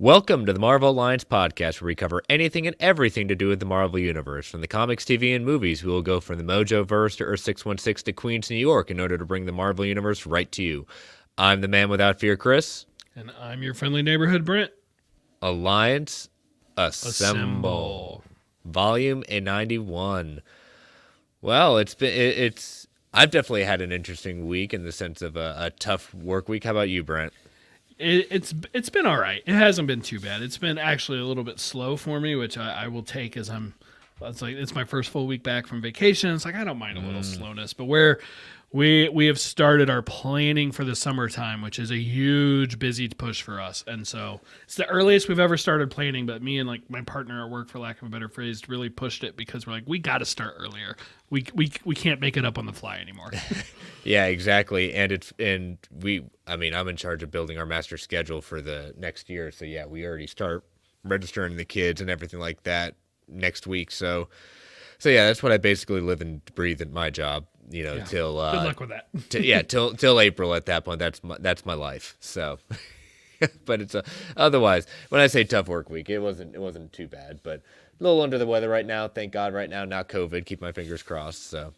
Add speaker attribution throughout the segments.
Speaker 1: Welcome to the Marvel Alliance podcast, where we cover anything and everything to do with the Marvel Universe. From the comics, TV, and movies, we will go from the Mojoverse to Earth 616 to Queens, New York, in order to bring the Marvel Universe right to you. I'm the man without fear, Chris.
Speaker 2: And I'm your friendly neighborhood, Brent.
Speaker 1: Alliance Assemble. Volume 91. Well, I've definitely had an interesting week in the sense of a tough work week. How about you, Brent?
Speaker 2: It's been all right. It hasn't been too bad. It's been actually a little bit slow for me, which I will take as it's my first full week back from vacation. It's like I don't mind a little slowness, but we have started our planning for the summertime, which is a huge busy push for us. And so it's the earliest we've ever started planning, but me and like my partner at work, for lack of a better phrase, really pushed it because we're like, we got to start earlier. We can't make it up on the fly anymore.
Speaker 1: Yeah, exactly. I'm in charge of building our master schedule for the next year. So yeah, we already start registering the kids and everything like that next week. So yeah, that's what I basically live and breathe at my job. Till
Speaker 2: good luck with that.
Speaker 1: till April. At that point, that's my life. So, but it's otherwise. When I say tough work week, it wasn't too bad. But a little under the weather right now. Thank God, right now, not COVID. Keep my fingers crossed. So,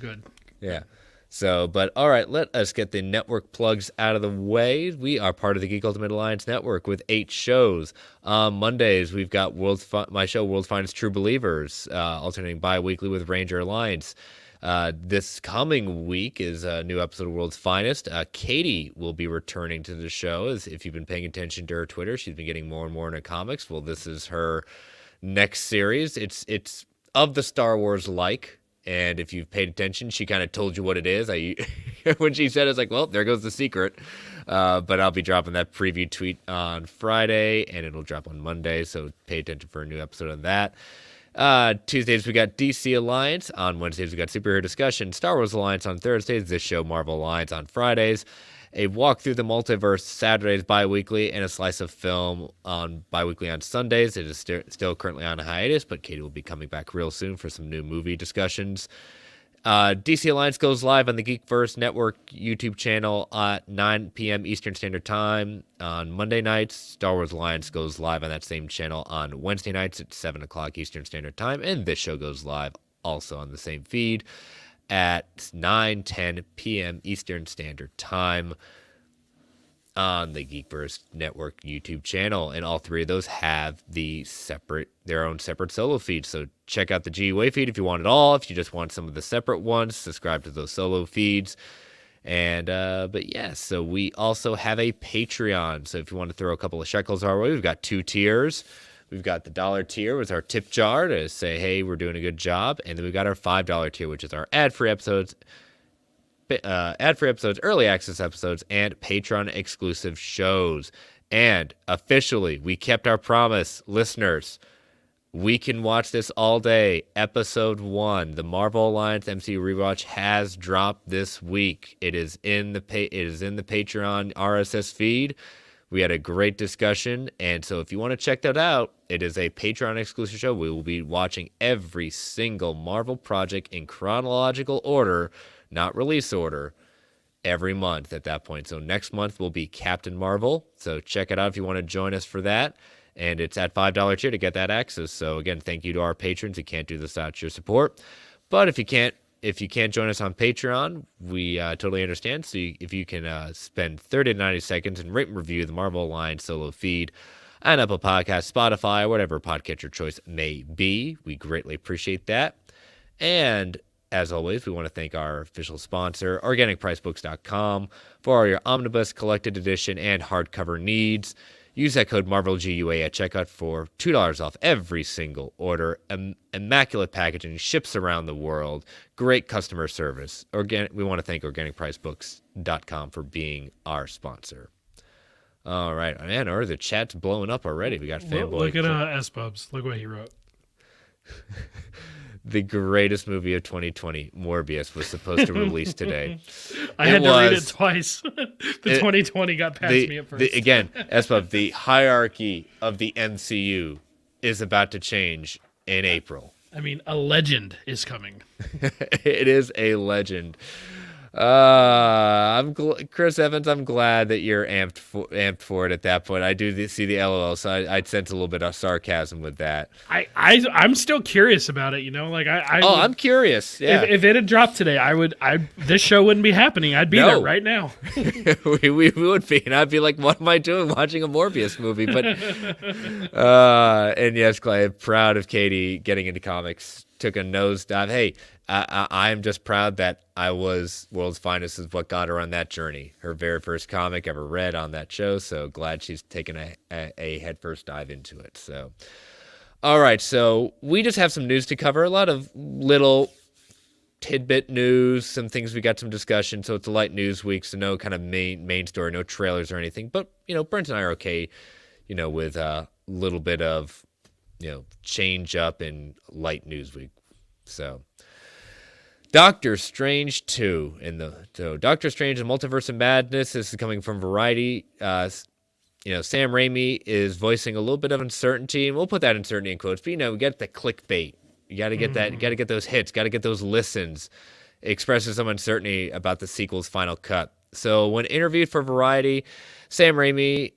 Speaker 2: good.
Speaker 1: Yeah. So, but all right, let us get the network plugs out of the way. We are part of the Geek Ultimate Alliance Network with 8 shows. Mondays, we've got my show, World's Finest True Believers, alternating bi-weekly with Ranger Alliance. This coming week is a new episode of World's Finest. Katie will be returning to the show. As if you've been paying attention to her Twitter, she's been getting more and more into comics. Well, this is her next series. It's of the Star Wars like. And if you've paid attention, she kind of told you what it is. When she said it, it's like, well, there goes the secret. But I'll be dropping that preview tweet on Friday, and it'll drop on Monday. So pay attention for a new episode of that. Tuesdays, we got DC Alliance. On Wednesdays, we got Superhero Discussion. Star Wars Alliance on Thursdays. This show, Marvel Alliance, on Fridays. A walk through the multiverse Saturdays bi-weekly, and a slice of film on bi-weekly on Sundays. It is still currently on hiatus, but Katie will be coming back real soon for some new movie discussions. DC Alliance goes live on the Geekverse Network YouTube channel at 9 p.m. Eastern Standard Time on Monday nights. Star Wars Alliance goes live on that same channel on Wednesday nights at 7 o'clock Eastern Standard Time, and this show goes live also on the same feed at 9:10 p.m. Eastern Standard Time on the Geekverse Network YouTube channel. And all three of those have their own separate solo feeds. So check out the GUA feed if you want it all. If you just want some of the separate ones, subscribe to those solo feeds. And so we also have a Patreon. So if you want to throw a couple of shekels our way, we've got 2 tiers. We've got the $1 tier, with our tip jar to say, hey, we're doing a good job. And then we've got our $5 tier, which is our ad-free episodes, early access episodes, and Patreon-exclusive shows. And officially, we kept our promise, listeners. We can watch this all day. Episode 1, the Marvel Alliance MCU Rewatch, has dropped this week. It is in the Patreon RSS feed. We had a great discussion, and so if you want to check that out, it is a Patreon-exclusive show. We will be watching every single Marvel project in chronological order, not release order, every month at that point. So next month will be Captain Marvel, so check it out if you want to join us for that, and it's at $5 tier to get that access. So again, thank you to our patrons. We can't do this without your support, but if you can't join us on Patreon, we totally understand. So if you can spend 30 to 90 seconds and rate and review the Marvel Alliance solo feed on Apple Podcasts, Spotify, whatever podcatcher choice may be, we greatly appreciate that. And as always, we want to thank our official sponsor, OrganicPriceBooks.com, for all your omnibus, collected edition, and hardcover needs. Use that code MarvelGUA at checkout for $2 off every single order. Immaculate packaging, ships around the world. Great customer service. We want to thank OrganicPriceBooks.com for being our sponsor. All right, man, the chat's blowing up already. We got fanboy.
Speaker 2: Look at S-Bubs. Look what he wrote.
Speaker 1: The greatest movie of 2020, Morbius, was supposed to release today.
Speaker 2: I had to read it twice. 2020 got past me at first.
Speaker 1: Again, SBUB, the hierarchy of the MCU is about to change in April.
Speaker 2: I mean, a legend is coming.
Speaker 1: It is a legend. Chris Evans. I'm glad that you're amped for it at that point. I do see the LOL, so I'd sense a little bit of sarcasm with that.
Speaker 2: I'm still curious about it.
Speaker 1: I'm curious. Yeah.
Speaker 2: If it had dropped today, this show wouldn't be happening. I'd be there right now.
Speaker 1: we would be, and I'd be like, what am I doing watching a Morbius movie? But and yes, Clay, I'm proud of Katie getting into comics. Took a nosedive. Hey, I'm just proud that I was World's Finest is what got her on that journey. Her very first comic ever read on that show. So glad she's taken a headfirst dive into it. So, all right. So we just have some news to cover. A lot of little tidbit news, some things we got some discussion. So it's a light news week. So no kind of main story, no trailers or anything. But, Brent and I are okay, with a little bit of, change up in light news week. So Doctor Strange 2 Doctor Strange and Multiverse of Madness. This is coming from Variety. Sam Raimi is voicing a little bit of uncertainty, and we'll put that uncertainty in quotes, but we get the clickbait. You got to get that, you got to get those hits, got to get those listens. It expresses some uncertainty about the sequel's final cut. So when interviewed for Variety, Sam Raimi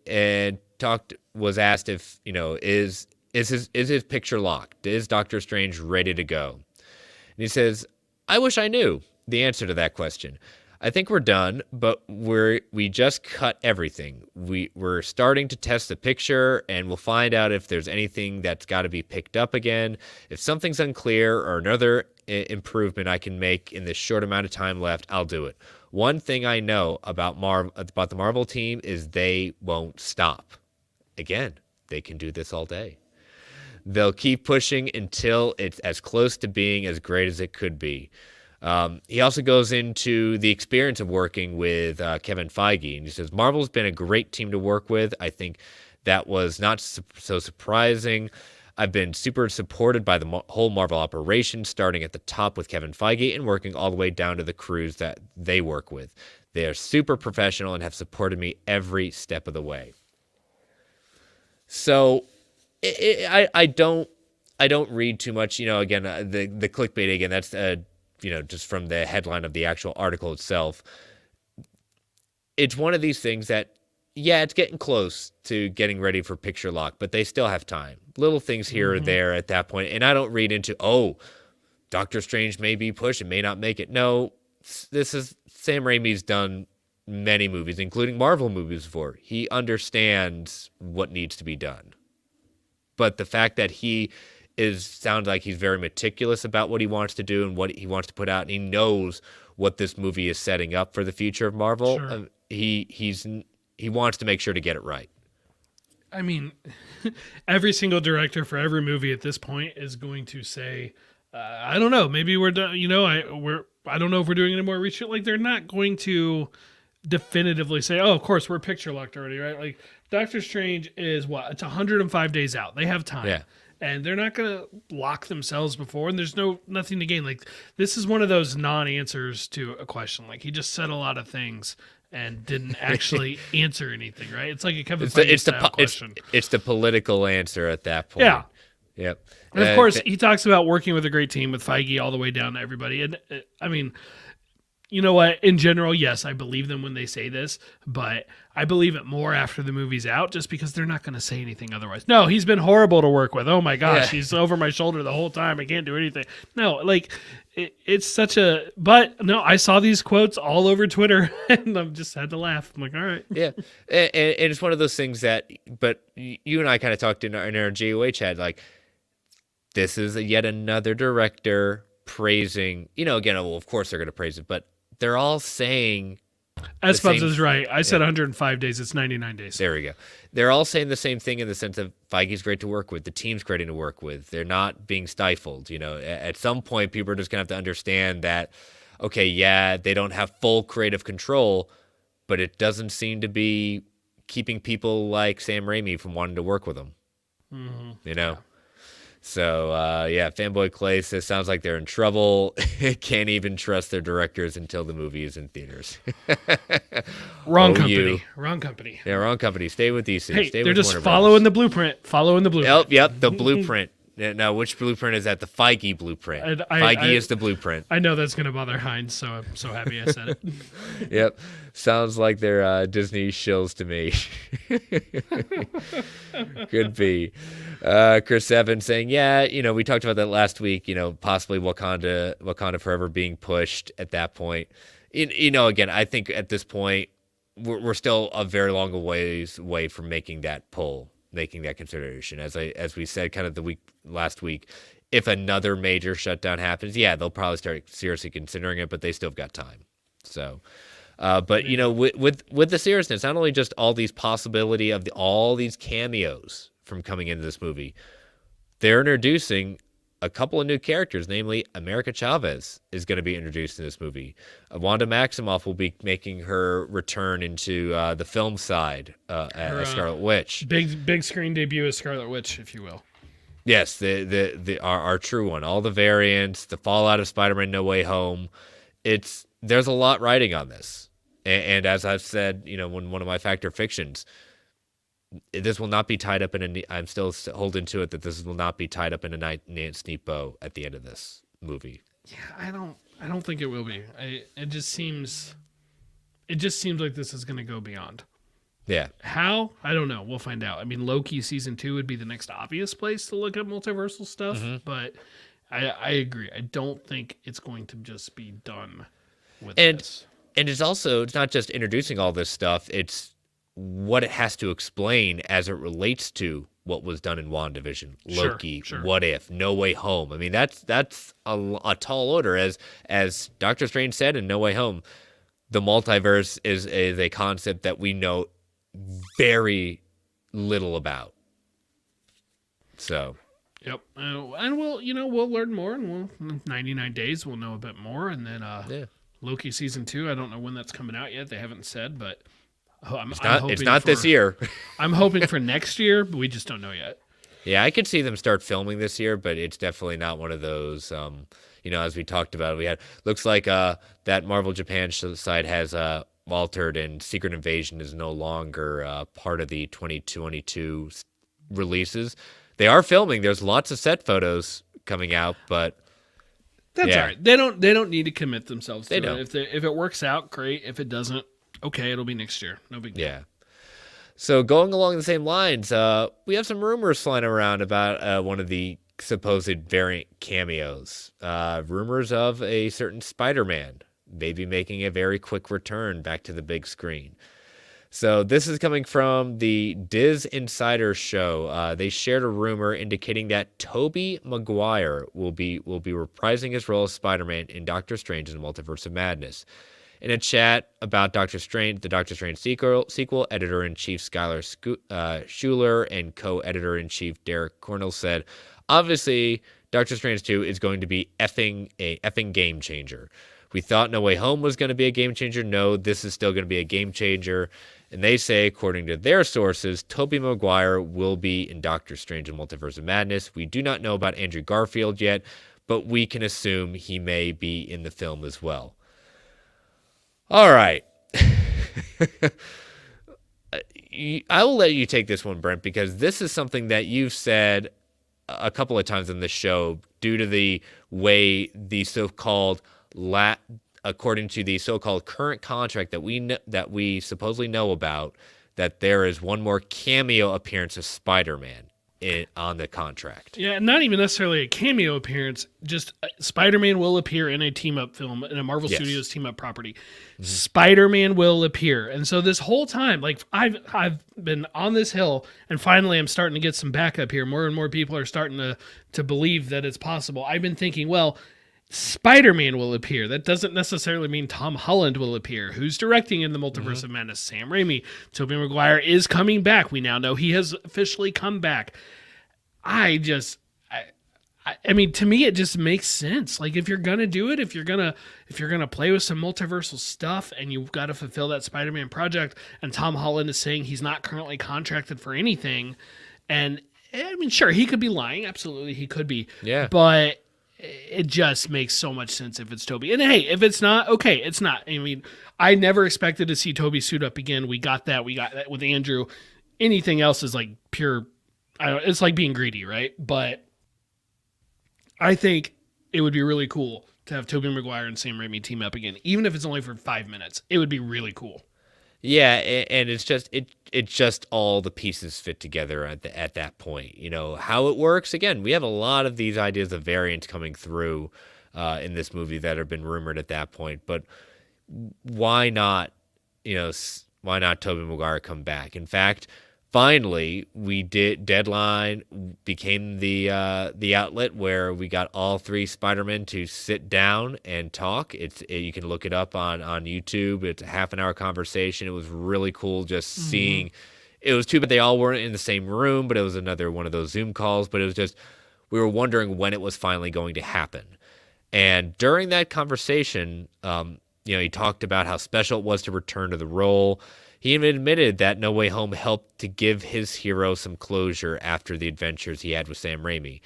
Speaker 1: was asked if, is his picture locked? Is Doctor Strange ready to go? And he says, I wish I knew the answer to that question. I think we're done, but we just cut everything. We're starting to test the picture, and we'll find out if there's anything that's got to be picked up again. If something's unclear or another improvement I can make in this short amount of time left, I'll do it. One thing I know about the Marvel team is they won't stop. Again, they can do this all day. They'll keep pushing until it's as close to being as great as it could be. He also goes into the experience of working with Kevin Feige, and he says, Marvel's been a great team to work with. I think that was not so surprising. I've been super supported by the whole Marvel operation, starting at the top with Kevin Feige and working all the way down to the crews that they work with. They are super professional and have supported me every step of the way. So I don't read too much. Again, the clickbait again. That's just from the headline of the actual article itself. It's one of these things that, it's getting close to getting ready for picture lock, but they still have time. Little things here or there at that point, and I don't read into Doctor Strange may be pushed and may not make it. No, this is Sam Raimi's done many movies, including Marvel movies before. He understands what needs to be done. But the fact that he sounds like he's very meticulous about what he wants to do and what he wants to put out, and he knows what this movie is setting up for the future of Marvel. Sure. He wants to make sure to get it right.
Speaker 2: I mean, every single director for every movie at this point is going to say, I don't know, maybe we're done. I don't know if we're doing any more reshoot. Like, they're not going to definitively say, of course we're picture locked already, right? Like, Doctor Strange is it's 105 days out. They have time. Yeah. And they're not going to lock themselves before, and there's nothing to gain. Like, this is one of those non-answers to a question. Like, he just said a lot of things and didn't actually answer anything, right? It's like a Kevin Feige style question.
Speaker 1: It's the political answer at that point.
Speaker 2: Yeah.
Speaker 1: Yep.
Speaker 2: And of course, he talks about working with a great team with Feige all the way down to everybody. And I mean, you know what? In general, yes, I believe them when they say this, but I believe it more after the movie's out just because they're not going to say anything otherwise. No, he's been horrible to work with. Oh my gosh, he's over my shoulder the whole time. I can't do anything. No, like it's such a, but no, I saw these quotes all over Twitter and I just had to laugh. I'm like, all right.
Speaker 1: Yeah. And it's one of those things that, but you and I kind of talked in our GOH chat, like, this is yet another director praising, again, well, of course they're going to praise it, but they're all saying
Speaker 2: S-Bubs is right. I said 105 days. It's 99 days.
Speaker 1: There we go. They're all saying the same thing in the sense of Feige's great to work with. The team's great to work with. They're not being stifled. At some point, people are just going to have to understand that, okay, yeah, they don't have full creative control, but it doesn't seem to be keeping people like Sam Raimi from wanting to work with them. Mm-hmm. Yeah. So, Fanboy Clay says, sounds like they're in trouble. Can't even trust their directors until the movie is in theaters.
Speaker 2: Wrong company. Yeah,
Speaker 1: wrong company. Stay with DC.
Speaker 2: Hey, they're just following the blueprint.
Speaker 1: Yep, the blueprint. No, which blueprint is that? The Feige blueprint.
Speaker 2: I
Speaker 1: Feige is the blueprint.
Speaker 2: I know that's going to bother Heinz, so I'm so happy I said it.
Speaker 1: Yep. Sounds like they're Disney shills to me. Could be. Chris Evans saying, yeah, we talked about that last week, possibly Wakanda Forever being pushed at that point. Again, I think at this point, we're still a very long ways away from making that consideration. As we said kind of last week, if another major shutdown happens, yeah, they'll probably start seriously considering it, but they still have got time. So, but with the seriousness, not only just all these possibility of all these cameos from coming into this movie, they're introducing a couple of new characters, namely America Chavez is going to be introduced in this movie. Wanda Maximoff will be making her return into the film side as Scarlet Witch.
Speaker 2: Big screen debut as Scarlet Witch, if you will.
Speaker 1: Yes, our true one. All the variants, the fallout of Spider-Man No Way Home. There's a lot riding on this. And as I've said, when one of my Fact or Fictions, this will not be tied up I'm still holding to it that this will not be tied up in a nice neat bow at the end of this movie.
Speaker 2: Yeah, I don't think it will be. It just seems like this is going to go beyond.
Speaker 1: Yeah.
Speaker 2: How? I don't know. We'll find out. I mean, Loki season 2 would be the next obvious place to look at multiversal stuff, but I agree. I don't think it's going to just be done with this.
Speaker 1: And it's not just introducing all this stuff, it's what it has to explain as it relates to what was done in WandaVision, Loki,
Speaker 2: sure.
Speaker 1: What If, No Way Home. I mean, that's a tall order. As Doctor Strange said in No Way Home, the multiverse is a concept that we know very little about. So,
Speaker 2: yep, and we'll learn more, and 99 days we'll know a bit more, and then Loki season 2. I don't know when that's coming out yet. They haven't said, but.
Speaker 1: It's not this year.
Speaker 2: I'm hoping for next year, but we just don't know yet.
Speaker 1: Yeah, I could see them start filming this year, but it's definitely not one of those. As we talked about, looks like that Marvel Japan side has altered, and Secret Invasion is no longer part of the 2022 releases. They are filming. There's lots of set photos coming out, but
Speaker 2: that's all right. They don't need to commit themselves to
Speaker 1: it.
Speaker 2: If it works out, great. If it doesn't, okay, it'll be next year. No big deal.
Speaker 1: Yeah. So going along the same lines, we have some rumors flying around about one of the supposed variant cameos. Rumors of a certain Spider-Man maybe making a very quick return back to the big screen. So this is coming from the Diz Insider show. They shared a rumor indicating that Tobey Maguire will be reprising his role as Spider-Man in Doctor Strange and the Multiverse of Madness. In a chat about Doctor Strange, the Doctor Strange sequel, editor-in-chief Skylar Schuler and co-editor-in-chief Derek Cornell said, obviously, Doctor Strange 2 is going to be a effing game changer. We thought No Way Home was going to be a game changer. No, this is still going to be a game changer. And they say, according to their sources, Tobey Maguire will be in Doctor Strange and Multiverse of Madness. We do not know about Andrew Garfield yet, but we can assume he may be in the film as well. All right. I will let you take this one, Brent, because this is something that you've said a couple of times in this show due to the way the so-called according to the so-called current contract that we supposedly know about, that there is one more cameo appearance of Spider-Man on the contract.
Speaker 2: Yeah, not even necessarily a cameo appearance. Just Spider-Man will appear in a team-up film, in a Marvel Studios team-up property. Mm-hmm. Spider-Man will appear. And so this whole time, like, I've been on this hill, and finally I'm starting to get some backup here. More and more people are starting to believe that it's possible. I've been thinking, well, Spider-Man will appear. That doesn't necessarily mean Tom Holland will appear. Who's directing in the Multiverse of Madness? Sam Raimi. Tobey Maguire is coming back. We now know he has officially come back. I mean, to me, it just makes sense. Like, if you're gonna do it, if you're gonna play with some multiversal stuff, and you've got to fulfill that Spider-Man project, and Tom Holland is saying he's not currently contracted for anything, and I mean, sure, he could be lying. Absolutely, he could be.
Speaker 1: Yeah,
Speaker 2: but it just makes so much sense if it's Tobey. And hey, if it's not, okay, it's not. I mean, I never expected to see Tobey suit up again. We got that with Andrew. Anything else is like pure, it's like being greedy, right? But I think it would be really cool to have Tobey Maguire and Sam Raimi team up again, even if it's only for 5 minutes. It would be really cool.
Speaker 1: Yeah, and it's just all the pieces fit together at that point. How it works. Again, we have a lot of these ideas of variants coming through in this movie that have been rumored at that point. But why not? Why not Tobey Maguire come back? In fact, finally, we did. Deadline became the outlet where we got all three Spider-Men to sit down and talk. You can look it up on YouTube. It's a half an hour conversation. It was really cool just seeing. It was too bad they all weren't in the same room, but it was another one of those Zoom calls. But it was just, we were wondering when it was finally going to happen. And during that conversation, he talked about how special it was to return to the role. He even admitted that No Way Home helped to give his hero some closure after the adventures he had with Sam Raimi.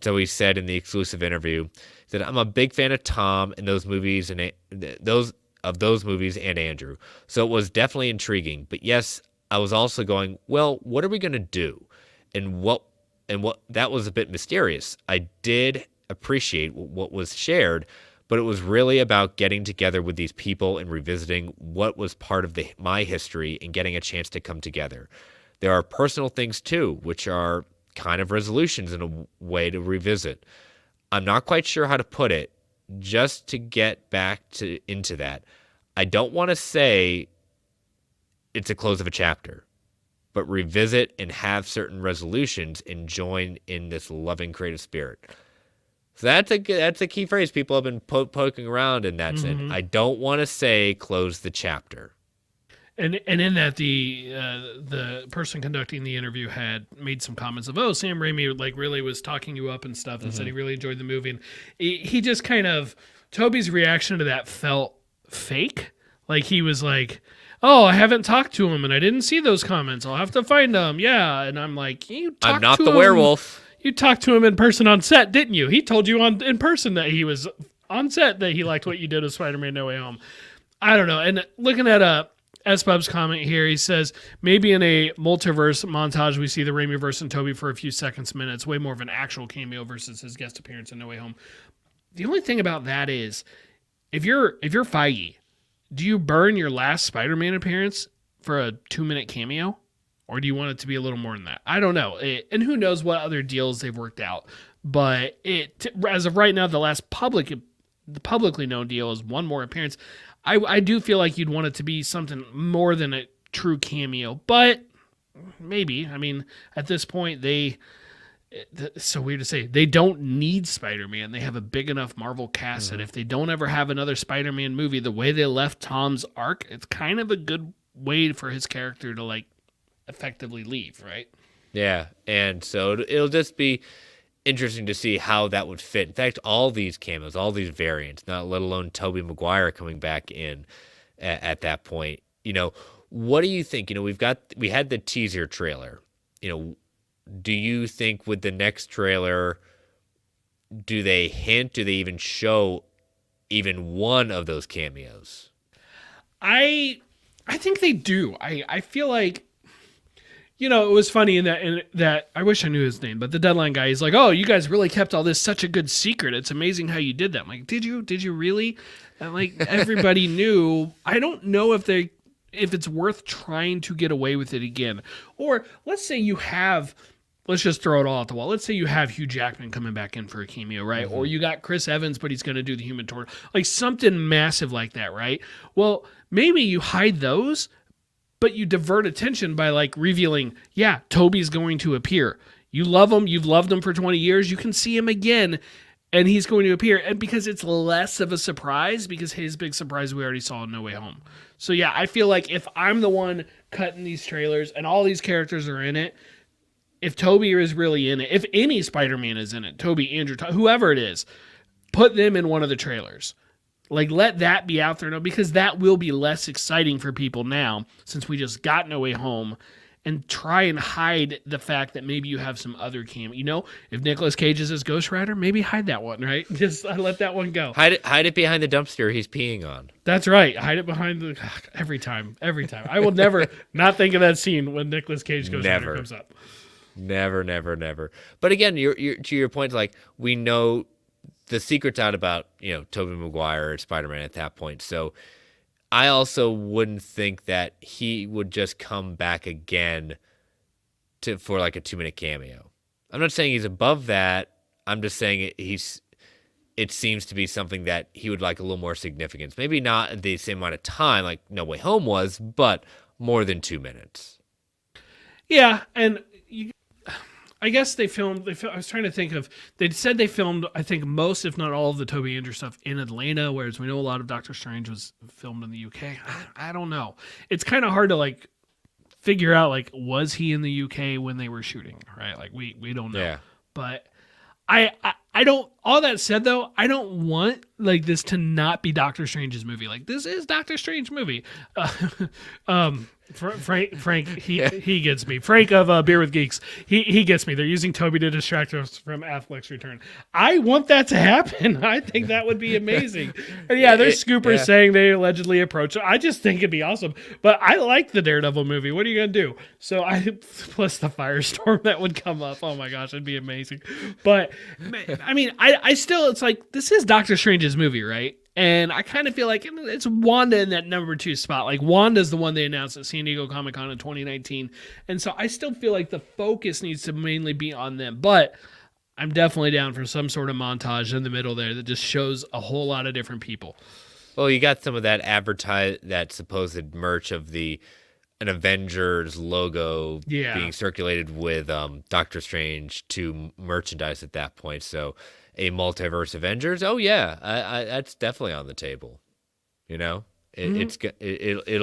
Speaker 1: So he said in the exclusive interview that I'm a big fan of Tom and those movies and those movies and Andrew. So it was definitely intriguing. But yes, I was also going, well, what are we going to do? And what that was a bit mysterious. I did appreciate what was shared, but it was really about getting together with these people and revisiting what was part of my history and getting a chance to come together. There are personal things too, which are kind of resolutions in a way to revisit. I'm not quite sure how to put it. Just to get back into that, I don't want to say it's a close of a chapter, but revisit and have certain resolutions and join in this loving creative spirit. So that's a key phrase people have been poking around in that sense. I don't want to say close the chapter.
Speaker 2: And in that the person conducting the interview had made some comments of, oh, Sam Raimi really was talking you up and stuff and said he really enjoyed the movie. And he just kind of, Toby's reaction to that felt fake. Like he was like, oh, I haven't talked to him and I didn't see those comments. I'll have to find them. Yeah. And I'm like,
Speaker 1: I'm not the werewolf.
Speaker 2: You talked to him in person on set, didn't you? He told you in person that he was on set that he liked what you did with Spider-Man No Way Home. I don't know. And looking at S-Bub's comment here, he says, maybe in a multiverse montage, we see the Raimiverse and Tobey for a few seconds, minutes, way more of an actual cameo versus his guest appearance in No Way Home. The only thing about that is, if you're Feige, do you burn your last Spider-Man appearance for a 2-minute cameo? Or do you want it to be a little more than that? I don't know. And who knows what other deals they've worked out. But as of right now, the last publicly known deal is one more appearance. I do feel like you'd want it to be something more than a true cameo. But maybe. I mean, at this point, it's so weird to say, they don't need Spider-Man. They have a big enough Marvel cast that if they don't ever have another Spider-Man movie, the way they left Tom's arc, it's kind of a good way for his character to effectively leave, right?
Speaker 1: Yeah, and so it'll just be interesting to see how that would fit. In fact, all these cameos, all these variants, not let alone Tobey Maguire coming back in at that point. What do you think? We had the teaser trailer. Do you think with the next trailer, do they hint? Do they even show even one of those cameos?
Speaker 2: I think they do. I feel like. It was funny in that I wish I knew his name, but the Deadline guy, he's like, oh, you guys really kept all this such a good secret. It's amazing how you did that. I'm like, did you really? And everybody knew. I don't know if it's worth trying to get away with it again. Or let's say let's just throw it all at the wall. Let's say you have Hugh Jackman coming back in for a cameo, right? Mm-hmm. Or you got Chris Evans, but he's going to do the Human Torch. Something massive like that, right? Well, maybe you hide those, but you divert attention by revealing, yeah, Toby's going to appear. You love him. You've loved him for 20 years. You can see him again, and he's going to appear. And because it's less of a surprise, because his big surprise we already saw in No Way Home. So, yeah, I feel like if I'm the one cutting these trailers and all these characters are in it, if Tobey is really in it, if any Spider-Man is in it, Tobey, Andrew, whoever it is, put them in one of the trailers. Let that be out there now, because that will be less exciting for people now, since we just got No Way Home, and try and hide the fact that maybe you have some other cameo. If Nicolas Cage is his Ghost Rider, maybe hide that one, right? Just let that one go.
Speaker 1: Hide it behind the dumpster he's peeing on.
Speaker 2: That's right. Hide it behind every time. I will never not think of that scene when Nicolas Cage Ghost Rider comes up.
Speaker 1: Never. But again, to your point, we know the secret's out about, Tobey Maguire or Spider-Man at that point. So I also wouldn't think that he would just come back again for like a 2-minute cameo. I'm not saying he's above that. I'm just saying it seems to be something that he would like a little more significance. Maybe not the same amount of time like No Way Home was, but more than 2 minutes.
Speaker 2: Yeah, and I guess they filmed. I was trying to think of. They said they filmed, I think, most, if not all, of the Tobey Andrew stuff in Atlanta, whereas we know a lot of Doctor Strange was filmed in the UK. I don't know. It's kind of hard to like figure out, like, was he in the UK when they were shooting, right? Like, we don't know.
Speaker 1: Yeah.
Speaker 2: But I don't. All that said, though, I don't want like this to not be Doctor Strange's movie. Like, this is Doctor Strange movie. Frank, he gets me. Frank of Beer with Geeks, he gets me. They're using Toby to distract us from Affleck's return. I want that to happen. I think that would be amazing. And yeah, there's scoopers saying they allegedly approached it. I just think it'd be awesome. But I like the Daredevil movie. What are you gonna do? So plus the firestorm that would come up. Oh my gosh, it'd be amazing. But I mean, I still, it's like, this is Doctor Strange's movie, right? And I kind of feel like it's Wanda in that number 2 spot. Like, Wanda's the one they announced at San Diego Comic-Con in 2019. And so I still feel like the focus needs to mainly be on them. But I'm definitely down for some sort of montage in the middle there that just shows a whole lot of different people.
Speaker 1: Well, you got some of that that supposed merch of an Avengers logo being circulated with Doctor Strange 2 merchandise at that point. So a multiverse Avengers. Oh yeah, that's definitely on the table. It'll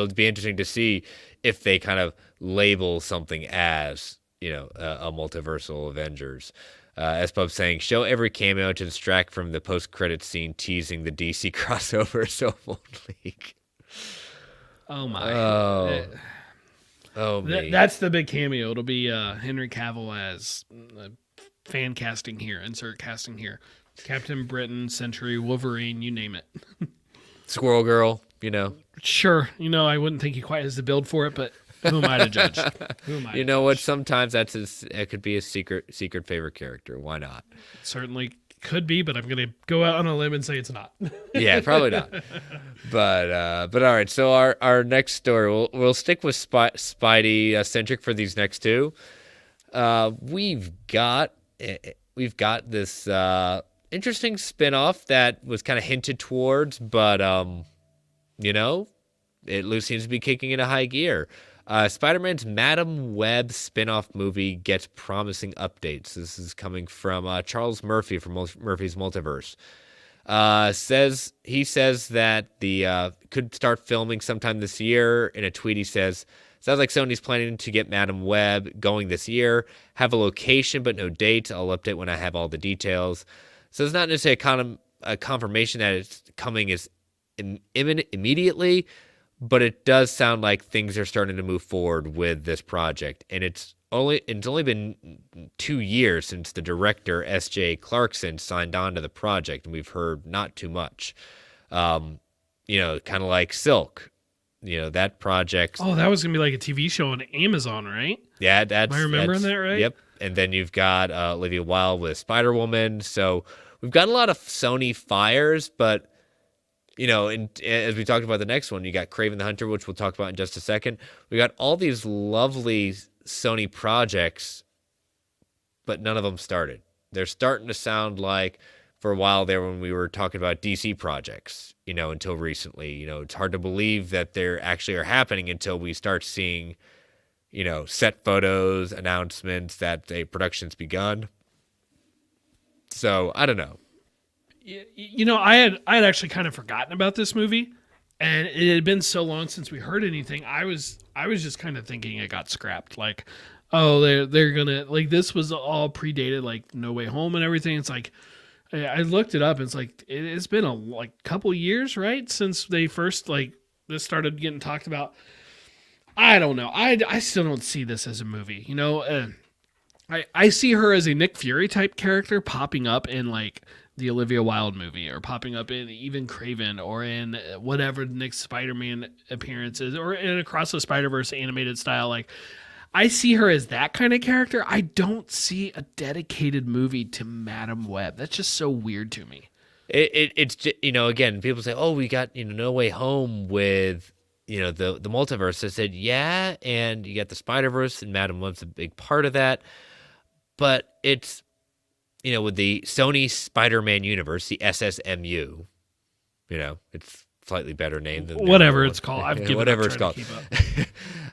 Speaker 1: be interesting to see if they kind of label something as a multiversal Avengers. As Bub's saying, show every cameo to distract from the post-credit scene teasing the DC crossover. So won't leak.
Speaker 2: Oh my. That's the big cameo. It'll be Henry Cavill as fan casting here, insert casting here. Captain Britain, Sentry, Wolverine, you name it.
Speaker 1: Squirrel Girl,
Speaker 2: Sure. I wouldn't think he quite has the build for it, but who am I to judge?
Speaker 1: What? Sometimes it could be a secret favorite character. Why not?
Speaker 2: Certainly could be, but I'm going to go out on a limb and say it's not.
Speaker 1: Yeah, probably not. But all right. So our next story, we'll stick with Spidey centric for these next two. We've got this interesting spinoff that was kind of hinted towards, but it seems to be kicking into high gear. Spider-Man's Madam Web spinoff movie gets promising updates. This is coming from Charles Murphy from Murphy's Multiverse. He says that the could start filming sometime this year. In a tweet, he says, sounds like Sony's planning to get Madam Web going this year. Have a location, but no date. I'll update when I have all the details. So it's not necessarily a confirmation that it's coming as imminent immediately, but it does sound like things are starting to move forward with this project. And it's only been 2 years since the director, S.J. Clarkson, signed on to the project, and we've heard not too much. Kind of like Silk. That project.
Speaker 2: Oh, that was going to be like a TV show on Amazon, right?
Speaker 1: Yeah,
Speaker 2: Am I remembering that right?
Speaker 1: Yep. And then you've got Olivia Wilde with Spider-Woman. So we've got a lot of Sony fires, but, and as we talked about the next one, you got Kraven the Hunter, which we'll talk about in just a second. We got all these lovely Sony projects, but none of them started. They're starting to sound like, for a while there when we were talking about DC projects, until recently. It's hard to believe that they actually are happening until we start seeing, set photos, announcements that a production's begun. So I don't know.
Speaker 2: I had actually kind of forgotten about this movie, and it had been so long since we heard anything. I was just kind of thinking it got scrapped. Like, oh, they're gonna, like, this was all predated, like No Way Home and everything. It's like, I looked it up. And it's like it's been a couple years, right, since they first this started getting talked about. I don't know. I still don't see this as a movie. I see her as a Nick Fury type character popping up in the Olivia Wilde movie, or popping up in even Kraven, or in whatever the next Spider-Man appearance is, or in Across the Spider-Verse animated style. I see her as that kind of character. I don't see a dedicated movie to Madam Web. That's just so weird to me.
Speaker 1: It's just, again, people say, oh, we got, No Way Home with, the multiverse. I said, yeah, and you got the Spider-Verse, and Madam Web's a big part of that. But it's, with the Sony Spider-Man universe, the SSMU, it's slightly better name than
Speaker 2: whatever it's called. I've given
Speaker 1: whatever
Speaker 2: up
Speaker 1: it's called.
Speaker 2: to keep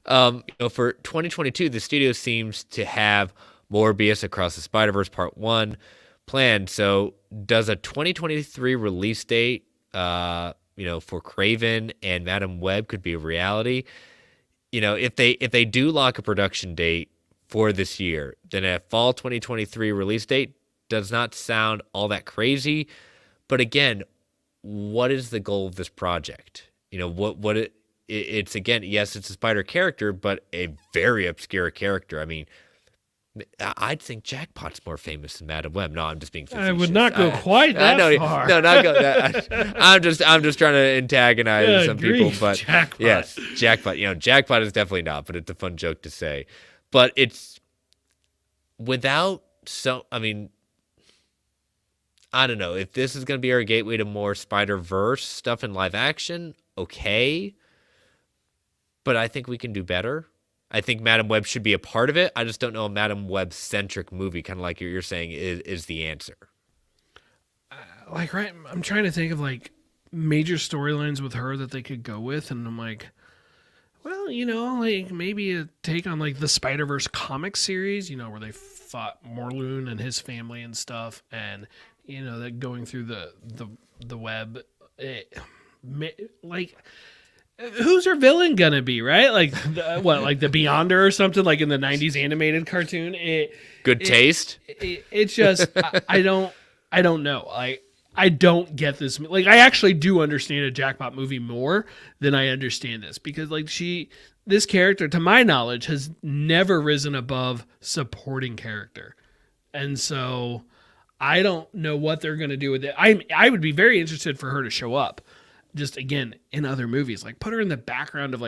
Speaker 2: up.
Speaker 1: For 2022, the studio seems to have Morbius Across the Spider-Verse Part 1 planned. So does a 2023 release date, for Kraven and Madam Web could be a reality? If they do lock a production date for this year, then a fall 2023 release date does not sound all that crazy. But again, what is the goal of this project? It's again, yes, it's a spider character, but a very obscure character. I mean, I'd think Jackpot's more famous than Madam Web. No, I'm just being facetious.
Speaker 2: I would not go quite that far.
Speaker 1: No, not go that. I'm just trying to antagonize some people, but
Speaker 2: Jackpot.
Speaker 1: Yes, Jackpot. Jackpot is definitely not, but it's a fun joke to say. But it's without I don't know if this is going to be our gateway to more Spider-Verse stuff in live action. Okay, but I think we can do better. I think Madam Web should be a part of it. I just don't know a Madam Web centric movie, kind of like you're saying, is the answer.
Speaker 2: Right, I'm trying to think of major storylines with her that they could go with, and I'm like, well, maybe a take on the Spider-Verse comic series, where they fought Morlun and his family and stuff, and that going through the web, who's her villain gonna be, right? The Beyonder or something, in the 90s animated cartoon.
Speaker 1: Good taste.
Speaker 2: It's just I don't know. I don't get this. I actually do understand a Jackpot movie more than I understand this, because this character, to my knowledge, has never risen above supporting character, and so I don't know what they're going to do with it. I would be very interested for her to show up, just again in other movies. Put her in the background of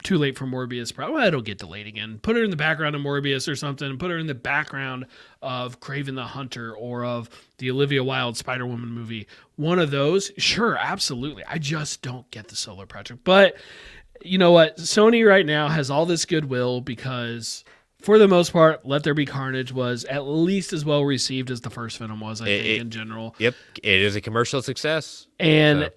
Speaker 2: too late for Morbius. Probably it'll get delayed again. Put her in the background of Morbius or something. Put her in the background of Kraven the Hunter or of the Olivia Wilde Spider-Woman movie. One of those, sure, absolutely. I just don't get the solo project. But you know what? Sony right now has all this goodwill because, for the most part, Let There Be Carnage was at least as well received as the first Venom was, I think, in general.
Speaker 1: Yep, it is a commercial success.
Speaker 2: And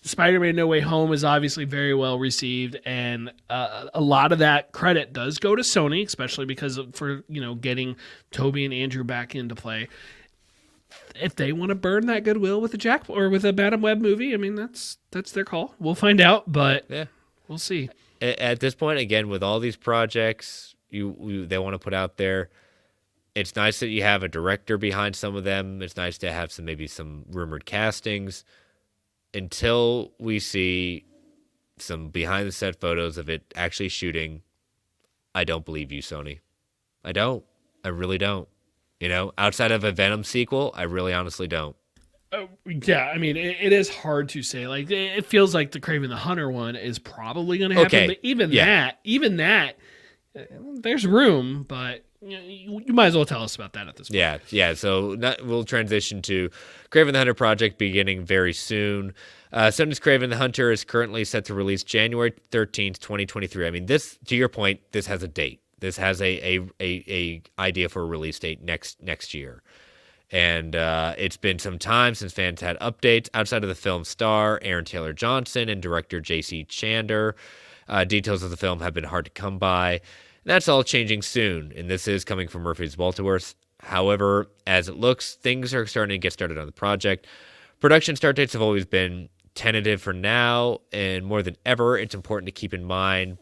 Speaker 2: Spider-Man No Way Home is obviously very well received, and a lot of that credit does go to Sony, especially because for getting Tobey and Andrew back into play. If they want to burn that goodwill with a Madam Web movie, I mean that's their call. We'll find out, but we'll see.
Speaker 1: At this point, again, with all these projects they want to put out there, it's nice that you have a director behind some of them. It's nice to have maybe some rumored castings. Until we see some behind the set photos of it actually shooting, I don't believe you, Sony. I don't. I really don't. Outside of a Venom sequel, I really honestly don't.
Speaker 2: Yeah, I mean, it is hard to say. It feels like the Kraven the Hunter one is probably going to happen.
Speaker 1: Okay.
Speaker 2: But even that, there's room, but you might as well tell us about that at this point.
Speaker 1: Yeah. So we'll transition to Kraven the Hunter project beginning very soon. Sony's Kraven the Hunter is currently set to release January 13th, 2023. I mean, this, to your point, this has a date. This has a idea for a release date next year. And it's been some time since fans had updates. Outside of the film's star, Aaron Taylor Johnson, and director J.C. Chander, details of the film have been hard to come by. That's all changing soon, and this is coming from Murphy's Multiverse. However, as it looks, things are starting to get started on the project. Production start dates have always been tentative for now, and more than ever, it's important to keep in mind.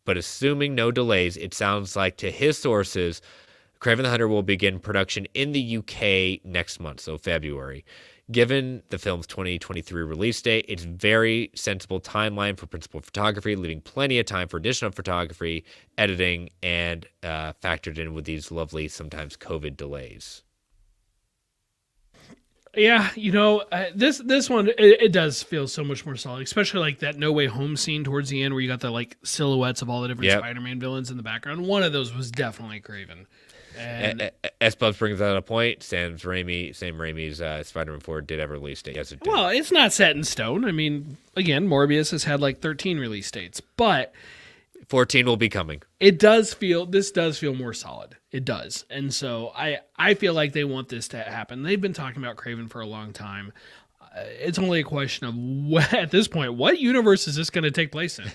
Speaker 1: But assuming no delays, it sounds like to his sources, Kraven the Hunter will begin production in the UK next month, so February. Given the film's 2023 release date, it's very sensible timeline for principal photography, leaving plenty of time for additional photography, editing, and factored in with these lovely, sometimes COVID delays.
Speaker 2: Yeah, this one it does feel so much more solid, especially like that No Way Home scene towards the end where you got the like silhouettes of all the different
Speaker 1: Yep.
Speaker 2: Spider-Man villains in the background. One of those was definitely Kraven, and
Speaker 1: As Bubs brings out a point, Sam Raimi's Spider-Man 4 did have a release date. Yes, it did.
Speaker 2: well, it's not set in stone. I mean, again, Morbius has had like 13 release dates, but
Speaker 1: 14 will be coming.
Speaker 2: this does feel more solid. It does. And so I feel like they want this to happen. They've been talking about Kraven for a long time. It's only a question of at this point, what universe is this going to take place in?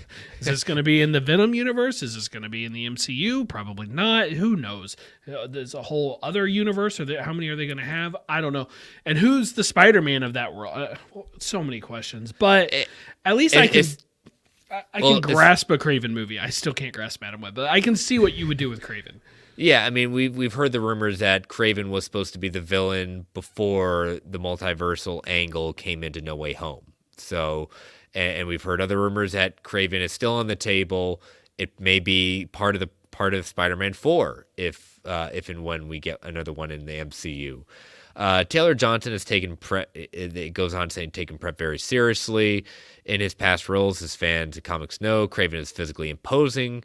Speaker 2: Is this going to be in the Venom universe? Is this going to be in the MCU? Probably not. Who knows? There's a whole other universe. How many are they going to have? I don't know. And who's the Spider-Man of that world? So many questions. But at least I can grasp a Kraven movie. I still can't grasp Madam Web, but I can see what you would do with Kraven.
Speaker 1: Yeah, I mean, we've heard the rumors that Kraven was supposed to be the villain before the multiversal angle came into No Way Home. So, and we've heard other rumors that Kraven is still on the table. It may be part of Spider-Man 4 if and when we get another one in the MCU. Taylor Johnson has taken prep. It goes on saying taken prep very seriously. In his past roles, as fans of comics know, Kraven is physically imposing,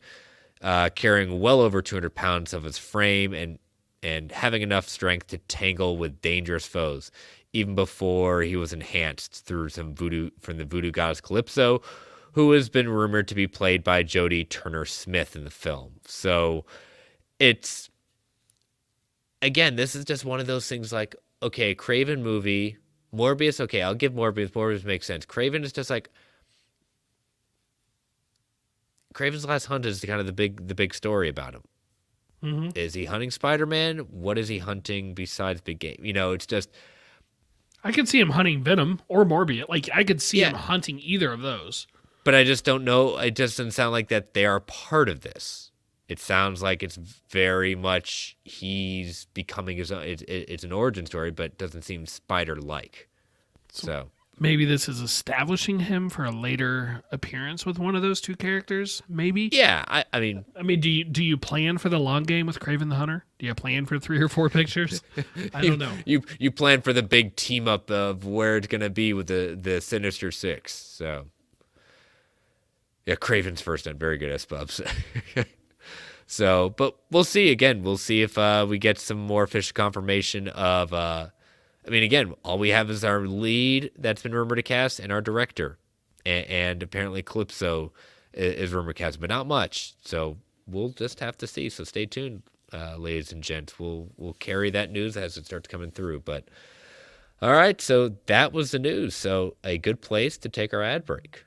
Speaker 1: carrying well over 200 pounds of his frame and having enough strength to tangle with dangerous foes, even before he was enhanced through some voodoo from the voodoo goddess Calypso, who has been rumored to be played by Jodie Turner-Smith in the film. So it's, again, this is just one of those things like, okay, Kraven movie, Morbius, okay, I'll give Morbius makes sense. Kraven is just like, Kraven's Last Hunt is kind of the big story about him.
Speaker 2: Mm-hmm.
Speaker 1: Is he hunting Spider-Man? What is he hunting besides big game? It's just,
Speaker 2: I could see him hunting Venom or Morbius. Like, I could see him hunting either of those.
Speaker 1: but I just don't know. It just doesn't sound like that they are part of this. It sounds like it's very much he's becoming his own. It's an origin story, but it doesn't seem Spider-like. So
Speaker 2: maybe this is establishing him for a later appearance with one of those two characters. Maybe.
Speaker 1: Yeah, I mean,
Speaker 2: do you plan for the long game with Kraven the Hunter? Do you plan for 3 or 4 pictures? I don't know.
Speaker 1: You plan for the big team up of where it's gonna be with the Sinister Six. So yeah, Kraven's first and very good as Bubs. So, but we'll see. Again, we'll see if we get some more official confirmation of. I mean, again, all we have is our lead that's been rumored to cast and our director, and apparently Calypso is rumored cast, but not much. So we'll just have to see. So stay tuned, ladies and gents. We'll carry that news as it starts coming through. But all right, so that was the news. So a good place to take our ad break.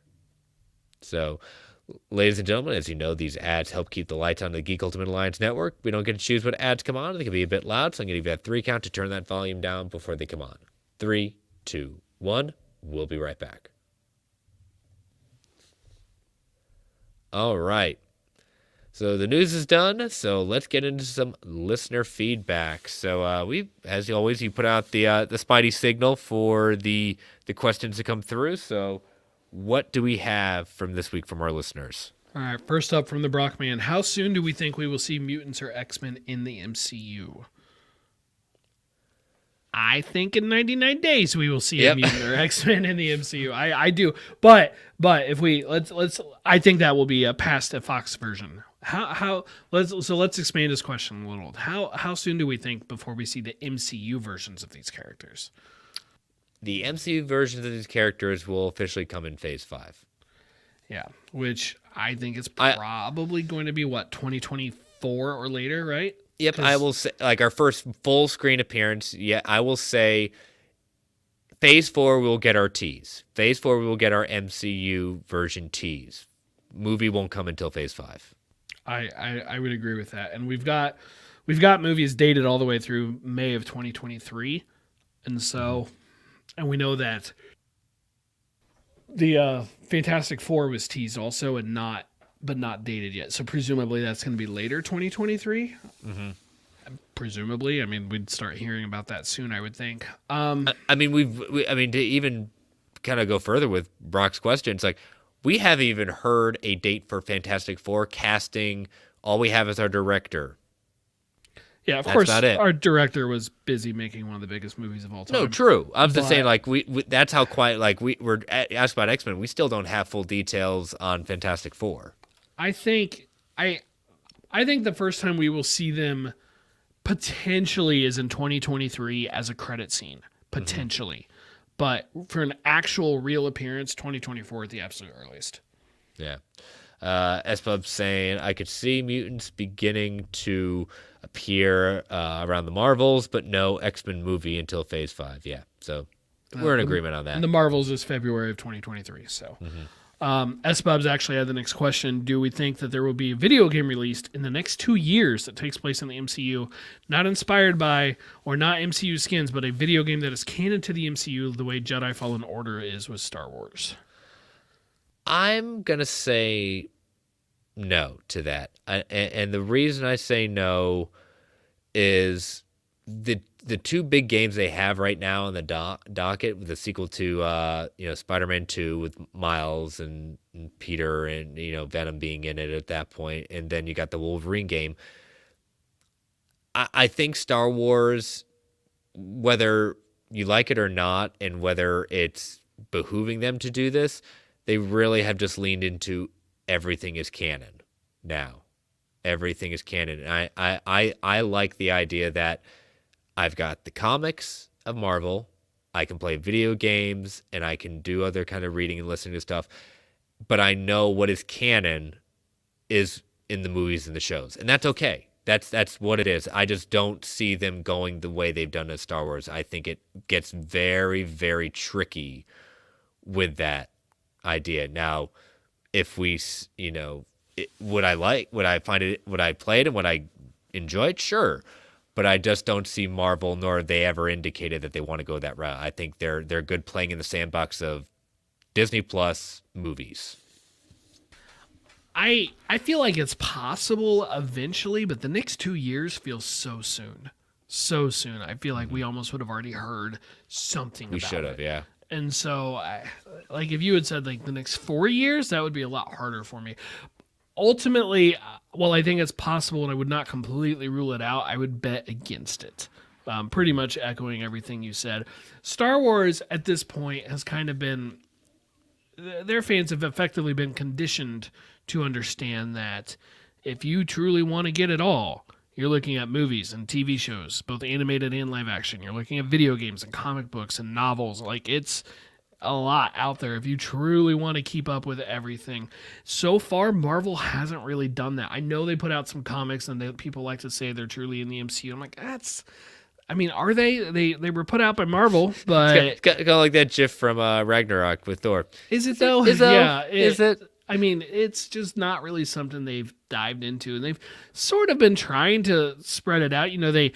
Speaker 1: So. Ladies and gentlemen, as you know, these ads help keep the lights on the Geek Ultimate Alliance network. We don't get to choose what ads come on. They can be a bit loud, so I'm going to give you that 3 count to turn that volume down before they come on. 3, 2, 1. We'll be right back. All right. So the news is done, so let's get into some listener feedback. So we, as always, you put out the Spidey signal for the questions to come through, so... What do we have from this week from our listeners?
Speaker 2: All right, first up from the Brockman. How soon do we think we will see mutants or X-Men in the MCU? I think in 99 days we will see a mutant or X-Men in the MCU. I do. But if we let's I think that will be a past a Fox version. Let's expand this question a little. How soon do we think before we see the MCU versions of these characters?
Speaker 1: The MCU versions of these characters will officially come in Phase 5.
Speaker 2: Yeah, which I think is probably going to be, 2024 or later, right?
Speaker 1: Yep, I will say, like, our first full screen appearance, I will say Phase 4 we will get our tease. Phase 4 we will get our MCU version tease. Movie won't come until Phase 5.
Speaker 2: I would agree with that. And we've got movies dated all the way through May of 2023. And so... And we know that the Fantastic Four was teased also, but not dated yet. So presumably that's going to be later 2023. Mm-hmm. Presumably, I mean, we'd start hearing about that soon, I would think.
Speaker 1: I mean, to even kind of go further with Brock's question, it's like we haven't even heard a date for Fantastic Four casting. All we have is our director.
Speaker 2: Yeah, of
Speaker 1: That's
Speaker 2: course,
Speaker 1: about it.
Speaker 2: our director was busy making one of the biggest movies of all time.
Speaker 1: No, true. I was just
Speaker 2: But-
Speaker 1: saying, like we that's how quiet. Like we're asked about X-Men. We still don't have full details on Fantastic Four.
Speaker 2: I think the first time we will see them potentially is in 2023 as a credit scene, potentially. But for an actual real appearance, 2024 at the absolute earliest.
Speaker 1: Yeah. S-Pub saying, I could see mutants beginning to appear around the Marvels, but no X-Men movie until Phase 5. Yeah, so we're in agreement on that.
Speaker 2: And the Marvels is February of 2023. So, S-Bubs actually had the next question. Do we think that there will be a video game released in the next 2 years that takes place in the MCU, not inspired by or not MCU skins, but a video game that is canon to the MCU the way Jedi Fallen Order is with Star Wars?
Speaker 1: I'm going to say no to that. And the reason I say no is the two big games they have right now on the docket, with the sequel to Spider-Man 2 with Miles and Peter and Venom being in it at that point, and then you got the Wolverine game. I think Star Wars, whether you like it or not, and whether it's behooving them to do this, they really have just leaned into everything is canon now. Everything is canon. And I like the idea that I've got the comics of Marvel, I can play video games, and I can do other kind of reading and listening to stuff, but I know what is canon is in the movies and the shows, and that's okay. That's what it is. I just don't see them going the way they've done at Star Wars. I think it gets very, very tricky with that idea. Now, if we, would I find it, would I play it and would I enjoy it? Sure. But I just don't see Marvel, nor have they ever indicated that they want to go that route. I think they're good playing in the sandbox of Disney Plus movies.
Speaker 2: I feel like it's possible eventually, but the next 2 years feels so soon. So soon. I feel like we almost would have already heard something about it.
Speaker 1: We should have, yeah.
Speaker 2: And so, if you had said like the next 4 years, that would be a lot harder for me. Ultimately, while I think it's possible and I would not completely rule it out, I would bet against it. Pretty much echoing everything you said. Star Wars at this point has kind of been, their fans have effectively been conditioned to understand that if you truly want to get it all, you're looking at movies and TV shows, both animated and live action. You're looking at video games and comic books and novels. Like, it's a lot out there if you truly want to keep up with everything. So far, Marvel hasn't really done that. I know they put out some comics and people like to say they're truly in the MCU. I'm like, are they? They were put out by Marvel, but
Speaker 1: It's kind of like that GIF from Ragnarok with Thor.
Speaker 2: is it though?
Speaker 1: Yeah,
Speaker 2: Is
Speaker 1: it?
Speaker 2: I mean, it's just not really something they've dived into, and they've sort of been trying to spread it out. They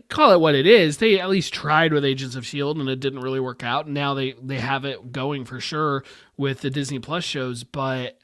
Speaker 2: call it what it is. They at least tried with Agents of S.H.I.E.L.D., and it didn't really work out. And now they have it going for sure with the Disney Plus shows, but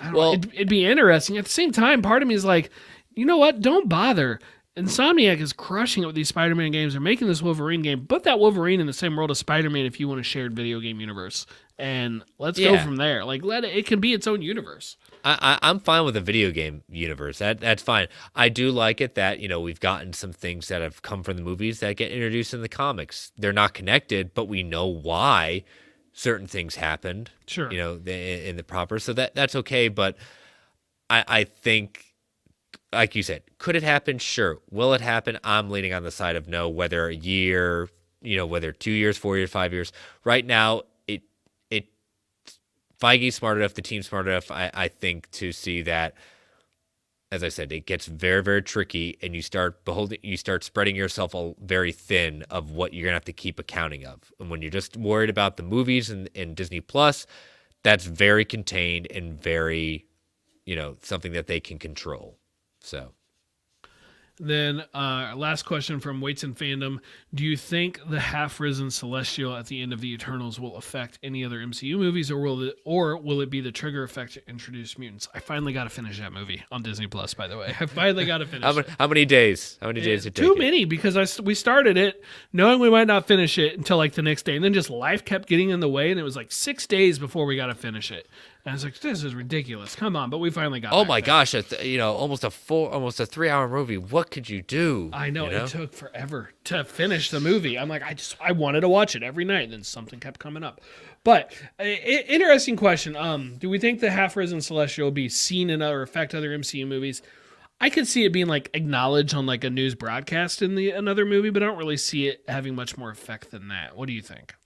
Speaker 2: I don't know. It'd be interesting. At the same time, part of me is like, you know what? Don't bother. Insomniac is crushing it with these Spider-Man games. They're making this Wolverine game. Put that Wolverine in the same world as Spider-Man if you want a shared video game universe. And let's go from there. Like, it can be its own universe.
Speaker 1: I'm fine with a video game universe. That's fine. I do like it that, we've gotten some things that have come from the movies that get introduced in the comics. They're not connected, but we know why certain things happened.
Speaker 2: Sure.
Speaker 1: In the proper. So that's okay. But I think, like you said, could it happen? Sure. Will it happen? I'm leaning on the side of no, whether a year, whether 2 years, 4 years, 5 years. Right now, Feige's smart enough, the team's smart enough, I think, to see that, as I said, it gets very, very tricky, and you start spreading yourself very thin of what you're going to have to keep accounting of. And when you're just worried about the movies and Disney Plus, that's very contained and very, something that they can control. So.
Speaker 2: Then last question from Waits and Fandom. Do you think the half-risen Celestial at the end of the Eternals will affect any other MCU movies, or will it be the trigger effect to introduce mutants? I finally got to finish that movie on Disney Plus, by the way. I finally got to finish it.
Speaker 1: How many days? How many days did it take?
Speaker 2: Too many, because we started it knowing we might not finish it until like the next day, and then just life kept getting in the way, and it was like 6 days before we got to finish it. And I was like, this is ridiculous. Come on. But we finally got
Speaker 1: Oh
Speaker 2: back
Speaker 1: my
Speaker 2: there.
Speaker 1: gosh, almost a 3-hour movie. What could you do?
Speaker 2: I know,
Speaker 1: you know?
Speaker 2: it took forever to finish the movie. I'm like, I wanted to watch it every night, and then something kept coming up. But interesting question. Do we think the half-risen Celestial will be seen in or affect other MCU movies? I could see it being like acknowledged on like a news broadcast in another movie, but I don't really see it having much more effect than that. What do you think?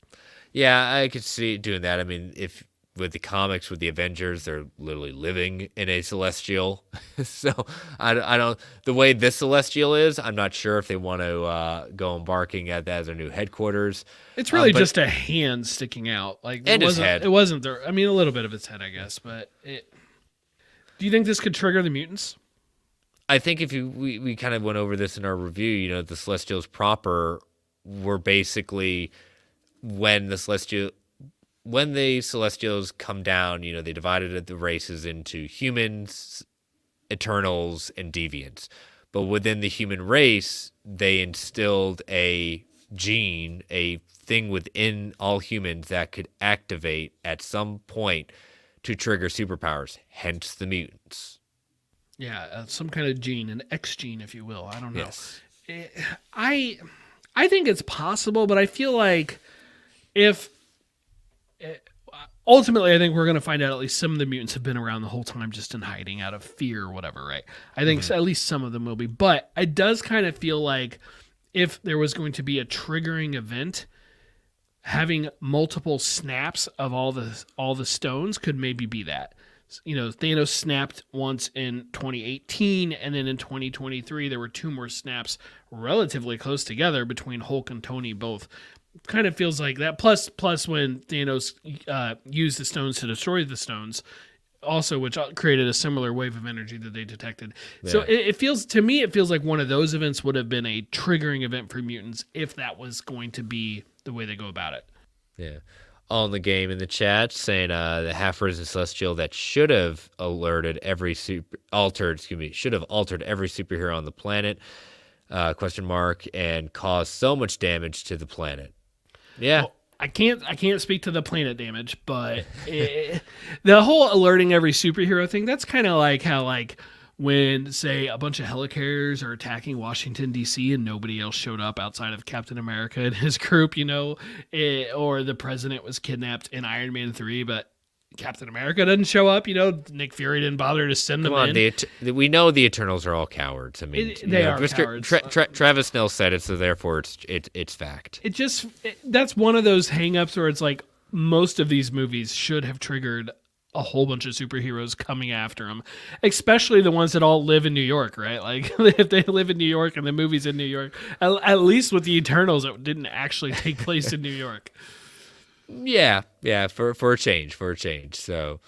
Speaker 1: Yeah, I could see it doing that. I mean, if with the comics, with the Avengers, they're literally living in a Celestial. So I don't, the way this Celestial is, I'm not sure if they want to go embarking at that as their new headquarters.
Speaker 2: It's really
Speaker 1: But-
Speaker 2: just a hand sticking out, like
Speaker 1: And
Speaker 2: it
Speaker 1: his
Speaker 2: wasn't.
Speaker 1: head.
Speaker 2: It wasn't there. I mean, a little bit of its head, I guess. But do you think this could trigger the mutants?
Speaker 1: I think if we kind of went over this in our review, the Celestials proper were basically when the Celestials come down, they divided the races into humans, Eternals, and Deviants. But within the human race, they instilled a gene, a thing within all humans that could activate at some point to trigger superpowers, hence the mutants.
Speaker 2: Yeah, some kind of gene, an X gene, if you will. I don't know.
Speaker 1: Yes.
Speaker 2: I think it's possible, but I feel like if ultimately, I think we're going to find out at least some of the mutants have been around the whole time, just in hiding out of fear or whatever, right? I think at least some of them will be, but it does kind of feel like if there was going to be a triggering event, having multiple snaps of all the stones could maybe be that. Thanos snapped once in 2018, and then in 2023 there were two more snaps relatively close together between Hulk and Tony both. Kind of feels like that. Plus when Thanos used the stones to destroy the stones, also, which created a similar wave of energy that they detected. Yeah. So it feels like one of those events would have been a triggering event for mutants if that was going to be the way they go about it.
Speaker 1: Yeah. All in the game in the chat saying the half-risen Celestial that should have altered every superhero on the planet, ? And caused so much damage to the planet. Yeah.
Speaker 2: Well, I can't speak to the planet damage, but the whole alerting every superhero thing, that's kind of like how when, say, a bunch of helicarriers are attacking Washington, D.C., and nobody else showed up outside of Captain America and his group, or the president was kidnapped in Iron Man 3, but Captain America doesn't show up. Nick Fury didn't bother to send them in.
Speaker 1: We know the Eternals are all cowards. I mean,
Speaker 2: they are cowards.
Speaker 1: Travis Snell said it, so therefore it's fact.
Speaker 2: That's one of those hangups where it's like most of these movies should have triggered a whole bunch of superheroes coming after them, especially the ones that all live in New York, right? Like if they live in New York and the movie's in New York, at least with the Eternals, it didn't actually take place in New York.
Speaker 1: Yeah, for a change. So,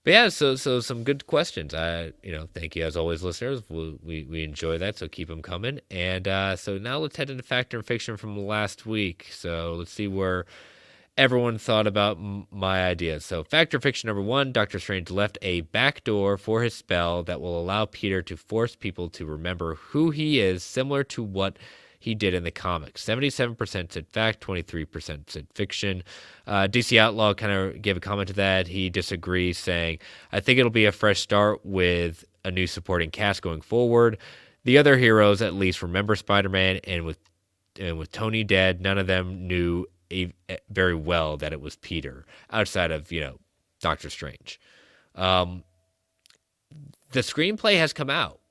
Speaker 1: but yeah, so some good questions. Thank you as always, listeners. We enjoy that, so keep them coming. And so now let's head into Factor and Fiction from last week. So let's see where everyone thought about my idea. So Factor Fiction number 1, Doctor Strange left a backdoor for his spell that will allow Peter to force people to remember who he is, similar to what he did in the comics. 77% said fact, 23% said fiction. DC Outlaw kind of gave a comment to that. He disagrees, saying, I think it'll be a fresh start with a new supporting cast going forward. The other heroes at least remember Spider-Man, and with Tony dead, none of them knew very well that it was Peter, outside of, Doctor Strange. The screenplay has come out.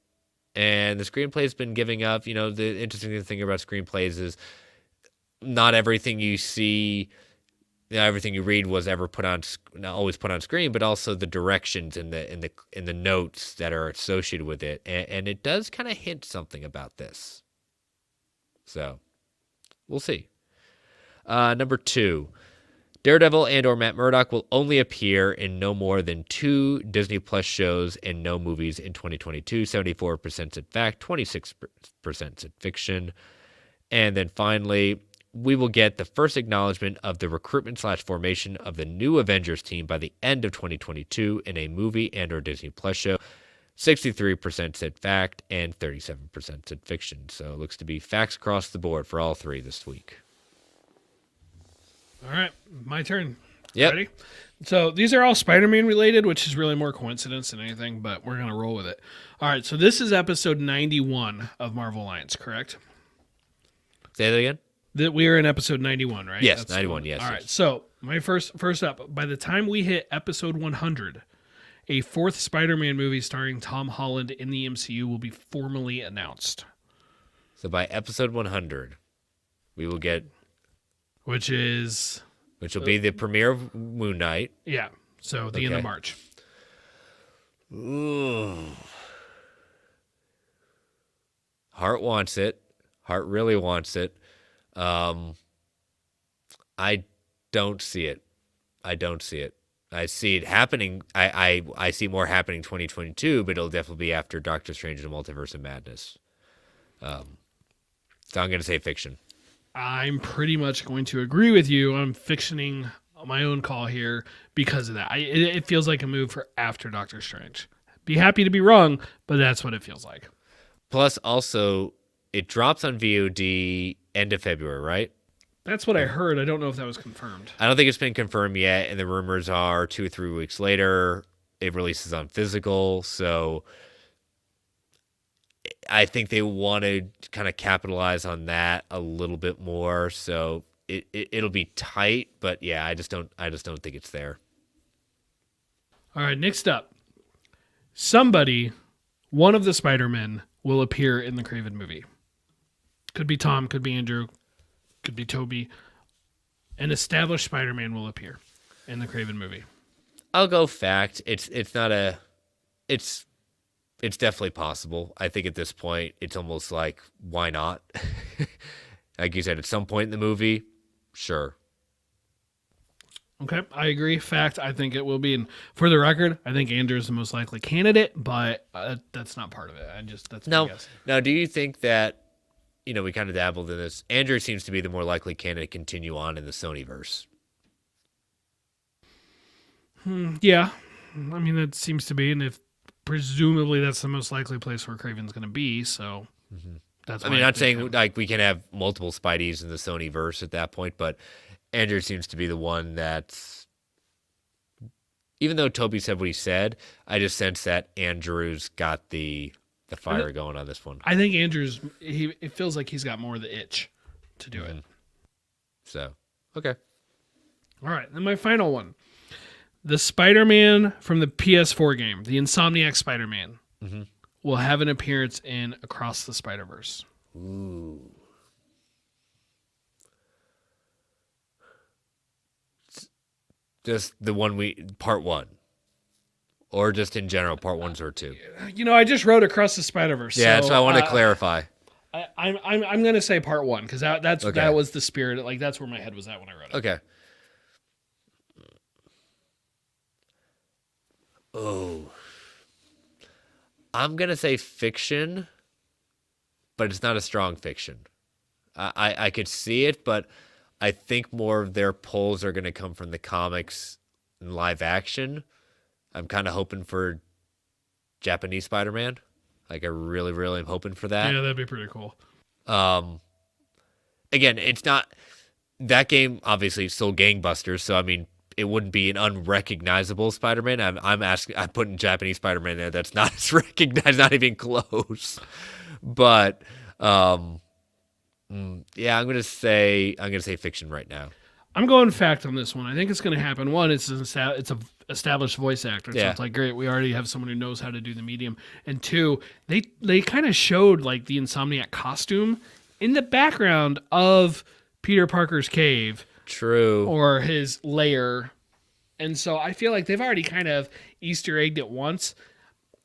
Speaker 1: And the screenplay has been giving up. The interesting thing about screenplays is not everything you see, everything you read was ever not always put on screen, but also the directions in the notes that are associated with it, and it does kind of hint something about this. So, we'll see. Number 2. Daredevil and/or Matt Murdock will only appear in no more than 2 Disney Plus shows and no movies in 2022. 74% said fact, 26% said fiction. And then finally, we will get the first acknowledgement of the recruitment/formation of the new Avengers team by the end of 2022 in a movie and/or Disney Plus show. 63% said fact and 37% said fiction. So it looks to be facts across the board for all 3 this week.
Speaker 2: All right, my turn.
Speaker 1: Yep.
Speaker 2: Ready? So these are all Spider-Man related, which is really more coincidence than anything, but we're going to roll with it. All right, so this is episode 91 of Marvel Alliance, correct?
Speaker 1: Say that again?
Speaker 2: That we are in episode 91, right?
Speaker 1: Yes, 91, yes.
Speaker 2: All right,
Speaker 1: yes.
Speaker 2: so my first up, by the time we hit episode 100, a fourth Spider-Man movie starring Tom Holland in the MCU will be formally announced.
Speaker 1: So by episode 100, we will get...
Speaker 2: Which
Speaker 1: will be the premiere of Moon Knight.
Speaker 2: Yeah, so the end of March.
Speaker 1: Ooh. Heart wants it. Heart really wants it. I don't see it. I see it happening. I see more happening 2022, but it'll definitely be after Doctor Strange and the Multiverse of Madness. So I'm going to say fiction.
Speaker 2: I'm pretty much going to agree with you. I'm fictioning my own call here because of that. It feels like a move for after Doctor Strange. Be happy to be wrong, but that's what it feels like.
Speaker 1: Plus, also, it drops on VOD end of February, right?
Speaker 2: That's what I heard. I don't know if that was confirmed.
Speaker 1: I don't think it's been confirmed yet, and the rumors are 2 or 3 weeks later, it releases on physical, so I think they want to kind of capitalize on that a little bit more, so it'll be tight, but yeah, I just don't think it's there.
Speaker 2: All right, next up. Somebody, one of the Spider-Men, will appear in the Kraven movie. Could be Tom, could be Andrew, could be Tobey. An established Spider-Man will appear in the Kraven movie.
Speaker 1: I'll go fact. It's definitely possible. I think at this point, it's almost like, why not? Like you said, at some point in the movie, sure.
Speaker 2: Okay, I agree. Fact, I think it will be. And for the record, I think Andrew is the most likely candidate, but that's not part of it. That's my guess.
Speaker 1: Now, do you think that, we kind of dabbled in this, Andrew seems to be the more likely candidate to continue on in the Sonyverse?
Speaker 2: Yeah, I mean, that seems to be, and if presumably that's the most likely place where Kraven's going to be, so that's.
Speaker 1: I mean, not saying like we can have multiple Spideys in the Sonyverse at that point, but Andrew seems to be the one that's. Even though Toby said what he said, I just sense that Andrew's got the fire going on this one.
Speaker 2: I think Andrew's. It feels like he's got more of the itch to do it.
Speaker 1: So, okay.
Speaker 2: All right, then my final one. The Spider-Man from the PS4 game, the Insomniac Spider-Man, will have an appearance in Across the Spider-Verse.
Speaker 1: Ooh. Just the part 1. Or just in general, part 1 or 2.
Speaker 2: I just wrote Across the Spider-Verse.
Speaker 1: Yeah, so I want to clarify.
Speaker 2: I'm going to say part 1 because that was the spirit. Like that's where my head was at when I wrote it.
Speaker 1: Okay. Oh. I'm going to say fiction, but it's not a strong fiction. I could see it, but I think more of their pulls are going to come from the comics and live action. I'm kind of hoping for Japanese Spider-Man. Like, I really, really am hoping for that.
Speaker 2: Yeah, that'd be pretty cool.
Speaker 1: Again, it's not... That game, obviously, sold gangbusters, so, I mean, it wouldn't be an unrecognizable Spider-Man. I'm putting Japanese Spider-Man there that's not as recognized, not even close. But, yeah, I'm gonna say fiction right now.
Speaker 2: I'm going fact on this one. I think it's going to happen. One, it's a established voice actor, so it's like great. We already have someone who knows how to do the medium. And two, they kind of showed like the Insomniac costume in the background of Peter Parker's cave.
Speaker 1: True.
Speaker 2: Or his lair. And so I feel like they've already kind of Easter egged it once.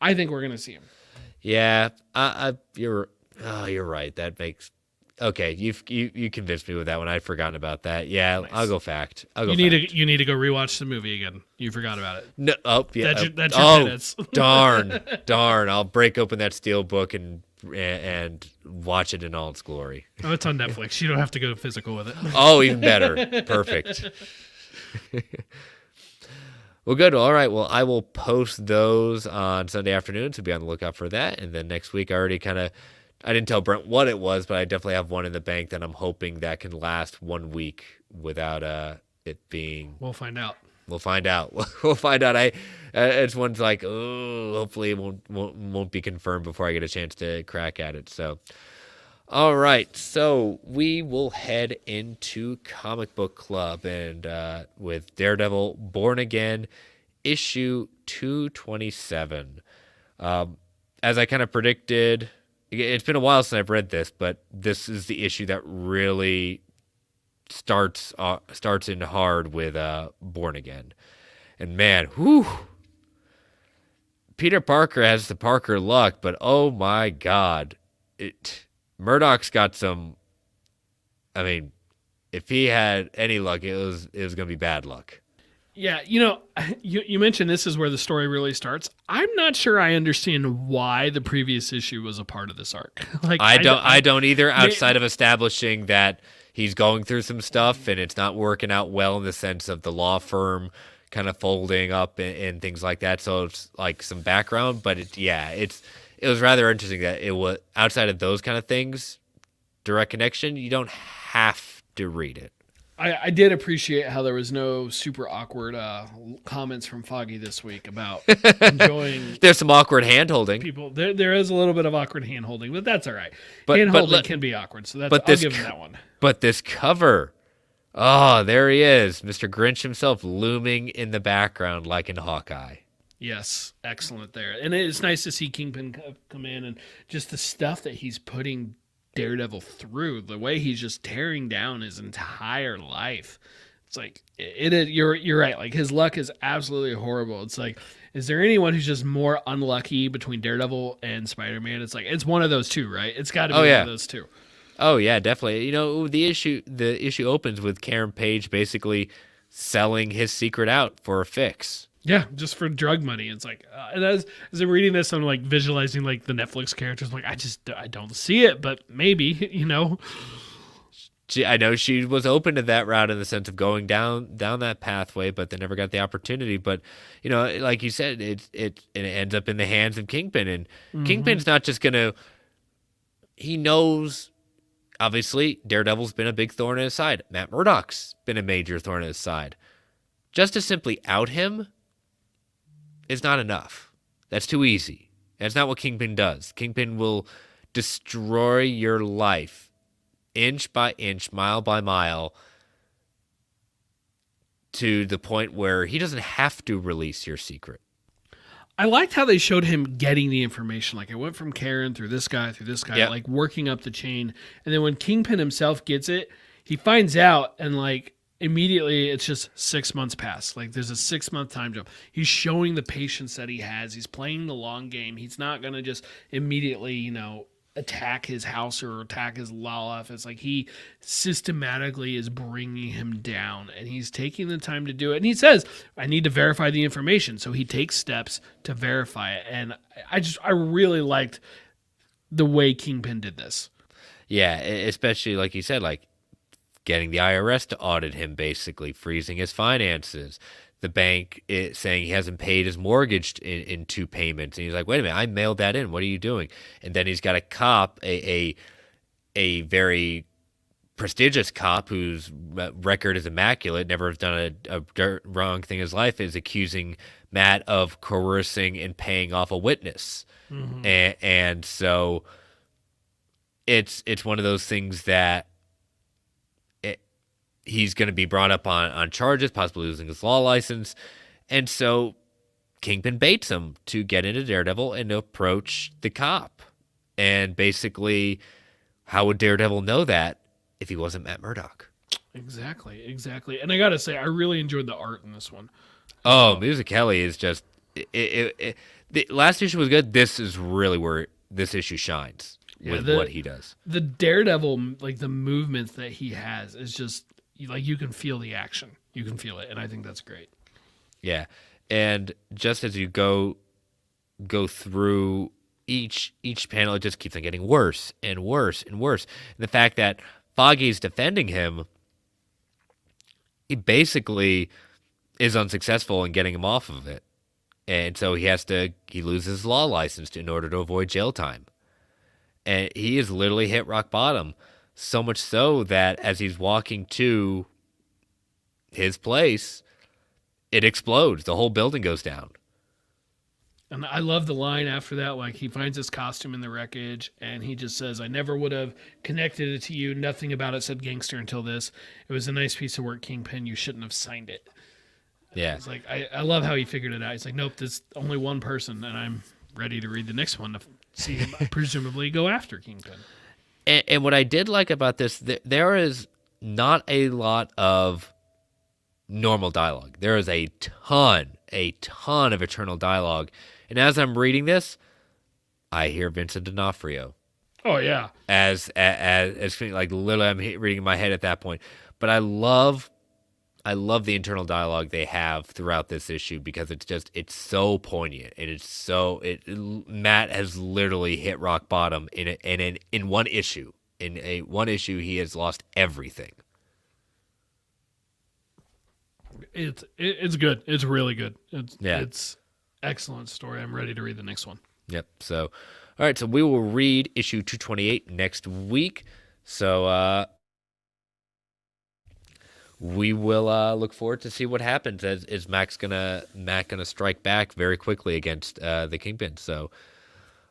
Speaker 2: I think we're going to see him.
Speaker 1: Yeah, you're right. That makes okay. You convinced me with that one. I'd forgotten about that. Yeah, nice. I'll go fact. You
Speaker 2: need to go rewatch the movie again. You forgot about it.
Speaker 1: No. Oh yeah.
Speaker 2: That's your minutes.
Speaker 1: darn. I'll break open that steel book and watch it in all its glory.
Speaker 2: Oh, it's on Netflix. You don't have to go physical with it.
Speaker 1: Oh, even better. Perfect. Well, good. All right. Well, I will post those on Sunday afternoon, so be on the lookout for that. And then next week, I didn't tell Brent what it was, but I definitely have one in the bank that I'm hoping that can last 1 week without it being.
Speaker 2: We'll find out.
Speaker 1: We'll find out. We'll find out. It's one's like, oh, hopefully it won't be confirmed before I get a chance to crack at it. So, all right. So we will head into Comic Book Club and with Daredevil Born Again, issue 227. As I kind of predicted, it's been a while since I've read this, but this is the issue that really starts in hard with Born Again. And man, whew, Peter Parker has the Parker luck, but oh my God, Murdoch's got some. I mean, if he had any luck, it was gonna be bad luck.
Speaker 2: Yeah, you mentioned this is where the story really starts. I'm not sure I understand why the previous issue was a part of this arc. Like
Speaker 1: I don't either. Outside of establishing that he's going through some stuff and it's not working out well in the sense of the law firm kind of folding up and things like that. So it's like some background, but it was rather interesting that it was outside of those kind of things, direct connection. You don't have to read it.
Speaker 2: I did appreciate how there was no super awkward comments from Foggy this week about enjoying.
Speaker 1: There's some awkward hand holding.
Speaker 2: People, there is a little bit of awkward hand holding, but that's all right. Hand holding can be awkward, so I'll give him that one.
Speaker 1: But this cover, oh, there he is, Mr. Grinch himself, looming in the background like in Hawkeye.
Speaker 2: Yes, excellent there, and it's nice to see Kingpin come in and just the stuff that he's putting Daredevil through, the way he's just tearing down his entire life. It's like you're right. Like his luck is absolutely horrible. It's like, is there anyone who's just more unlucky between Daredevil and Spider-Man? It's like it's one of those two, right? It's got to be one of those two.
Speaker 1: Oh yeah, definitely. The issue opens with Karen Page basically selling his secret out for a fix.
Speaker 2: Yeah, just for drug money. It's like, and as I'm reading this, I'm like visualizing like the Netflix characters. I'm like, I don't see it, but maybe,
Speaker 1: I know she was open to that route in the sense of going down that pathway, but they never got the opportunity. But like you said, it ends up in the hands of Kingpin, and Kingpin's not just gonna. He knows, obviously, Daredevil's been a big thorn in his side. Matt Murdock's been a major thorn in his side. Just to simply out him is not enough. That's too easy. That's not what Kingpin does. Kingpin will destroy your life inch by inch, mile by mile, to the point where he doesn't have to release your secret.
Speaker 2: I liked how they showed him getting the information. Like, it went from Karen through this guy,
Speaker 1: yep.
Speaker 2: Like working up the chain. And then when Kingpin himself gets it, he finds out and like immediately it's just 6 months pass. Like there's a 6-month time jump. He's showing the patience that he has. He's playing the long game. He's not going to just immediately, attack his house or attack his law office. Like he systematically is bringing him down and he's taking the time to do it. And he says, I need to verify the information. So he takes steps to verify it. And I really liked the way Kingpin did this.
Speaker 1: Yeah, especially like you said, like getting the IRS to audit him, basically freezing his finances. The bank saying he hasn't paid his mortgage in 2 payments. And he's like, wait a minute, I mailed that in. What are you doing? And then he's got a cop, a very prestigious cop whose record is immaculate, never has done a wrong thing in his life, is accusing Matt of coercing and paying off a witness. Mm-hmm. And so it's one of those things that he's going to be brought up on charges, possibly losing his law license. And so Kingpin baits him to get into Daredevil and approach the cop. And basically, how would Daredevil know that if he wasn't Matt Murdock?
Speaker 2: Exactly. And I got to say, I really enjoyed the art in this one.
Speaker 1: Oh, Musichelli is just... the last issue was good. This is really where this issue shines with what he does.
Speaker 2: The Daredevil, like the movements that he has is just... like you can feel the action. You can feel it, and I think that's great.
Speaker 1: Yeah. And just as you go through each panel, it just keeps on getting worse and worse and worse. And the fact that Foggy's defending him, he basically is unsuccessful in getting him off of it. And so he loses his law license in order to avoid jail time. And he has literally hit rock bottom. So much so that as he's walking to his place, it explodes. The whole building goes down.
Speaker 2: And I love the line after that. Like, he finds his costume in the wreckage, and he just says, "I never would have connected it to you. Nothing about it said gangster until this. It was a nice piece of work, Kingpin. You shouldn't have signed it."
Speaker 1: Yeah.
Speaker 2: It's like, I love how he figured it out. He's like, "Nope, there's only one person, and I'm ready to read the next one to see him presumably go after Kingpin."
Speaker 1: And what I did like about this, there is not a lot of normal dialogue. There is a ton of eternal dialogue. And as I'm reading this, I hear Vincent D'Onofrio.
Speaker 2: Oh yeah,
Speaker 1: As like literally, I'm reading in my head at that point. But I love the internal dialogue they have throughout this issue because it's so poignant and Matt has literally hit rock bottom in one issue. In one issue, he has lost everything.
Speaker 2: it's good. It's really good.
Speaker 1: Yeah.
Speaker 2: It's excellent story. I'm ready to read the next one.
Speaker 1: Yep. So, all right. So we will read issue 228 next week. So we will look forward to see what happens. Is Matt gonna strike back very quickly against the Kingpin? So,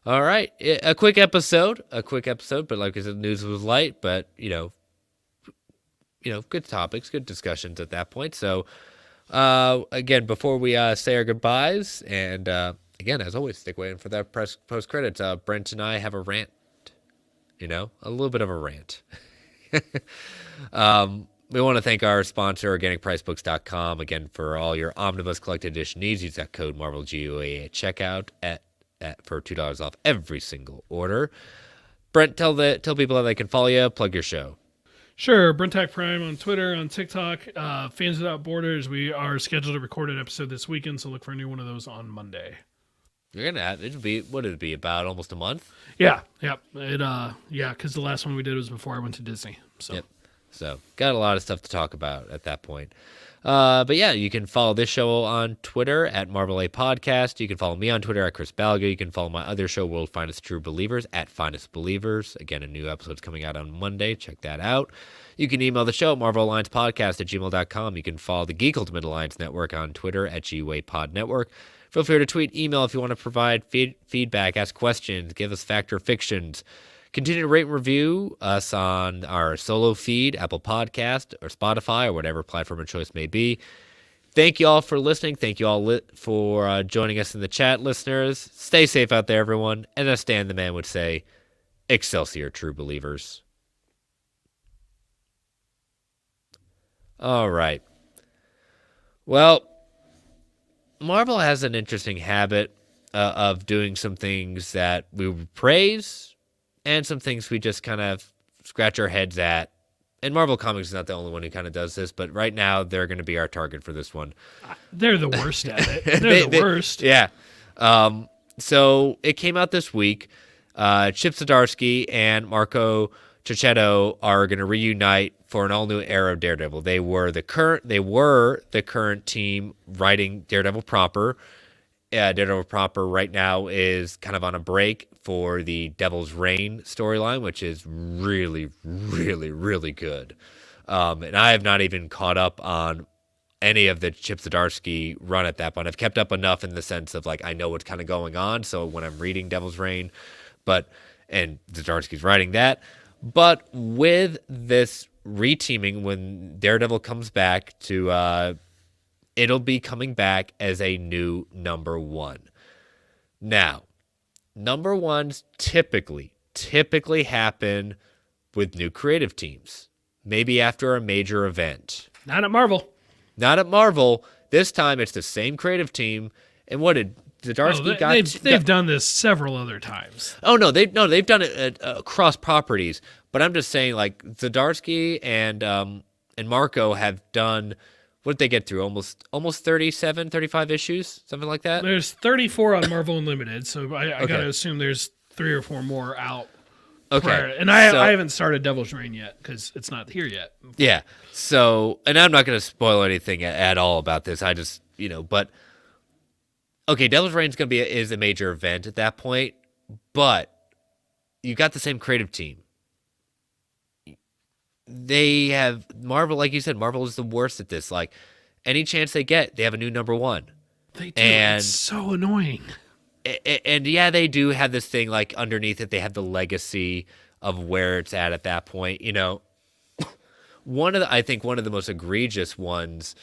Speaker 1: all right, a quick episode. But like I said, the news was light, but good topics, good discussions at that point. So, again, before we say our goodbyes, and again, as always, stick waiting for that post credits. Brent and I have a rant. A little bit of a rant. We want to thank our sponsor, OrganicPriceBooks.com, again, for all your Omnibus Collected Edition needs. Use that code MarvelGUA at checkout for $2 off every single order. Brent, tell people how they can follow you. Plug your show.
Speaker 2: Sure, Brentak Prime on Twitter, on TikTok. Fans Without Borders. We are scheduled to record an episode this weekend, so look for a new one of those on Monday.
Speaker 1: You're gonna have it'll be about almost a month.
Speaker 2: Yeah, because the last one we did was before I went to Disney. So.
Speaker 1: Yep. So got a lot of stuff to talk about at that point. But yeah, you can follow this show on Twitter at Marvel A Podcast. You can follow me on Twitter at Chris Balga. You can follow my other show, World Finest True Believers, at Finest Believers. Again, a new episode's coming out on Monday. Check that out. You can email the show, marvelalliancepodcast@gmail.com. You can follow the Geek Ultimate Alliance Network on Twitter at GUAPodNetwork. Feel free to tweet, email if you want to provide feedback, ask questions, give us fact or fictions. Continue to rate and review us on our solo feed, Apple Podcast or Spotify or whatever platform of choice may be. Thank you all for listening. Thank you all for joining us in the chat, listeners. Stay safe out there, everyone. And as Stan the Man would say, Excelsior, true believers. All right. Well, Marvel has an interesting habit of doing some things that we praise and some things we just kind of scratch our heads at. And Marvel Comics is not the only one who kind of does this, but right now they're going to be our target for this one.
Speaker 2: They're the worst at it. They're the worst.
Speaker 1: Yeah. So it came out this week. Chip Zdarsky and Marco Checchetto are going to reunite for an all-new era of Daredevil. They were the current team writing Daredevil proper. Daredevil proper right now is kind of on a break for the Devil's Reign storyline, which is really, really, really good. And I have not even caught up on any of the Chip Zdarsky run at that point. I've kept up enough in the sense of like I know what's kind of going on. So when I'm reading Devil's Reign, and Zdarsky's writing that, but with this reteaming, when Daredevil comes back to, it'll be coming back as a new number one. Now, number ones typically happen with new creative teams, maybe after a major event.
Speaker 2: Not at Marvel.
Speaker 1: Not at Marvel. This time it's the same creative team. And what did Zdarsky
Speaker 2: they've done this several other times.
Speaker 1: Oh no, they've done it across properties. But I'm just saying, like Zdarsky and Marco have done. What did they get through? Almost 37, 35 issues, something like that.
Speaker 2: There's 34 on Marvel Unlimited, so I
Speaker 1: Okay.
Speaker 2: gotta assume there's 3 or 4 more out.
Speaker 1: Okay,
Speaker 2: prior. And I haven't started Devil's Reign yet because it's not here yet.
Speaker 1: Yeah. So, and I'm not going to spoil anything at all about this. I just, but okay, Devil's Reign is a major event at that point, but you got the same creative team. they have Marvel, like you said, Marvel is the worst at this. Like any chance they get, they have a new number one.
Speaker 2: They do.
Speaker 1: And
Speaker 2: It's so annoying.
Speaker 1: and yeah, they do have this thing like underneath it. They have the legacy of where it's at that point. You know, I think one of the most egregious ones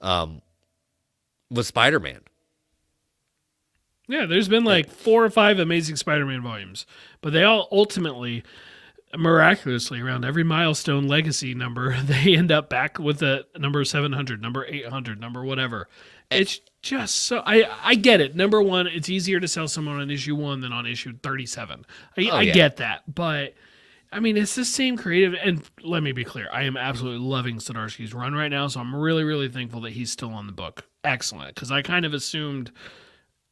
Speaker 1: was Spider-Man.
Speaker 2: Yeah, there's been like 4 or 5 Amazing Spider-Man volumes, but they all ultimately, miraculously, around every milestone legacy number, they end up back with the number 700, number 800, number whatever. It's just so I get it. Number one, it's easier to sell someone on issue 1 than on issue 37. I get that, but I mean, it's the same creative. And let me be clear, I am absolutely loving Zdarsky's run right now, so I'm really, really thankful that he's still on the book. Excellent, because I kind of assumed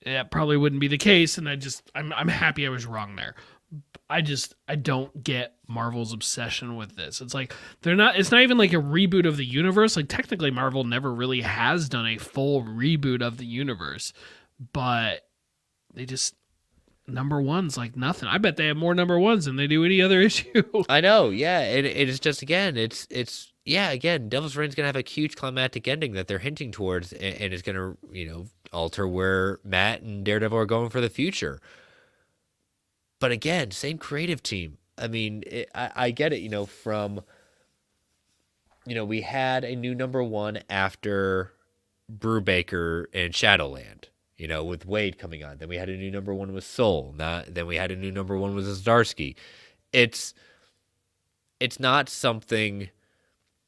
Speaker 2: that probably wouldn't be the case, and I'm happy I was wrong there. I don't get Marvel's obsession with this. It's like it's not even like a reboot of the universe. Like technically Marvel never really has done a full reboot of the universe, but they just number ones like nothing. I bet they have more number ones than they do any other issue.
Speaker 1: I know, yeah. It is just again, it's yeah, again, Devil's Reign's gonna have a huge climactic ending that they're hinting towards, and it's gonna, alter where Matt and Daredevil are going for the future. But again, same creative team. I mean, I get it, from, we had a new number one after Brubaker and Shadowland, with Wade coming on. Then we had a new number one with Soul. Then we had a new number one with Zdarsky. It's not something.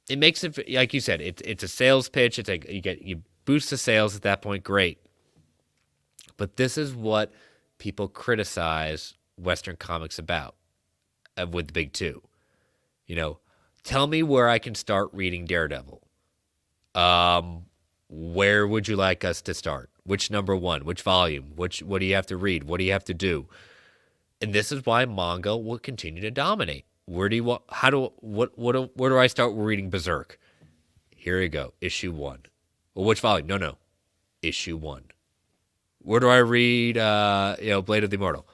Speaker 1: It makes it, like you said, it's a sales pitch. It's like you boost the sales at that point. Great. But this is what people criticize Western comics about with the big two. Tell me where I can start reading Daredevil. Where would you like us to start? Which number one? Which volume? What do you have to read? What do you have to do? And this is why manga will continue to dominate. Where do I start reading Berserk? Here you go, issue 1. Well, which volume? No, issue 1. Where do I read Blade of the Immortal?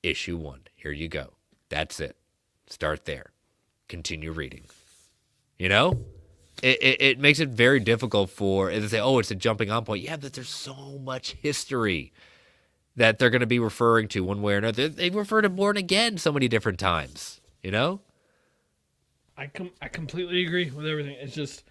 Speaker 1: Issue 1. Here you go. That's it. Start there. Continue reading. It makes it very difficult for, and they say, oh, it's a jumping on point. Yeah, but there's so much history that they're going to be referring to one way or another. They refer to Born Again so many different times,
Speaker 2: I completely agree with everything. It's just,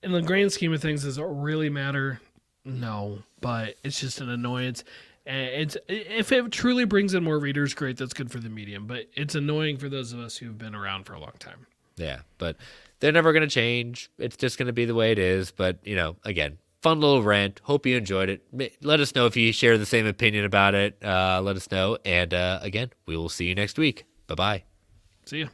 Speaker 2: in the grand scheme of things, does it really matter? No, but it's just an annoyance. And if it truly brings in more readers, great, that's good for the medium. But it's annoying for those of us who've been around for a long time.
Speaker 1: Yeah, but they're never going to change. It's just going to be the way it is. But, again, fun little rant. Hope you enjoyed it. Let us know if you share the same opinion about it. Let us know. And, again, we will see you next week. Bye-bye.
Speaker 2: See ya.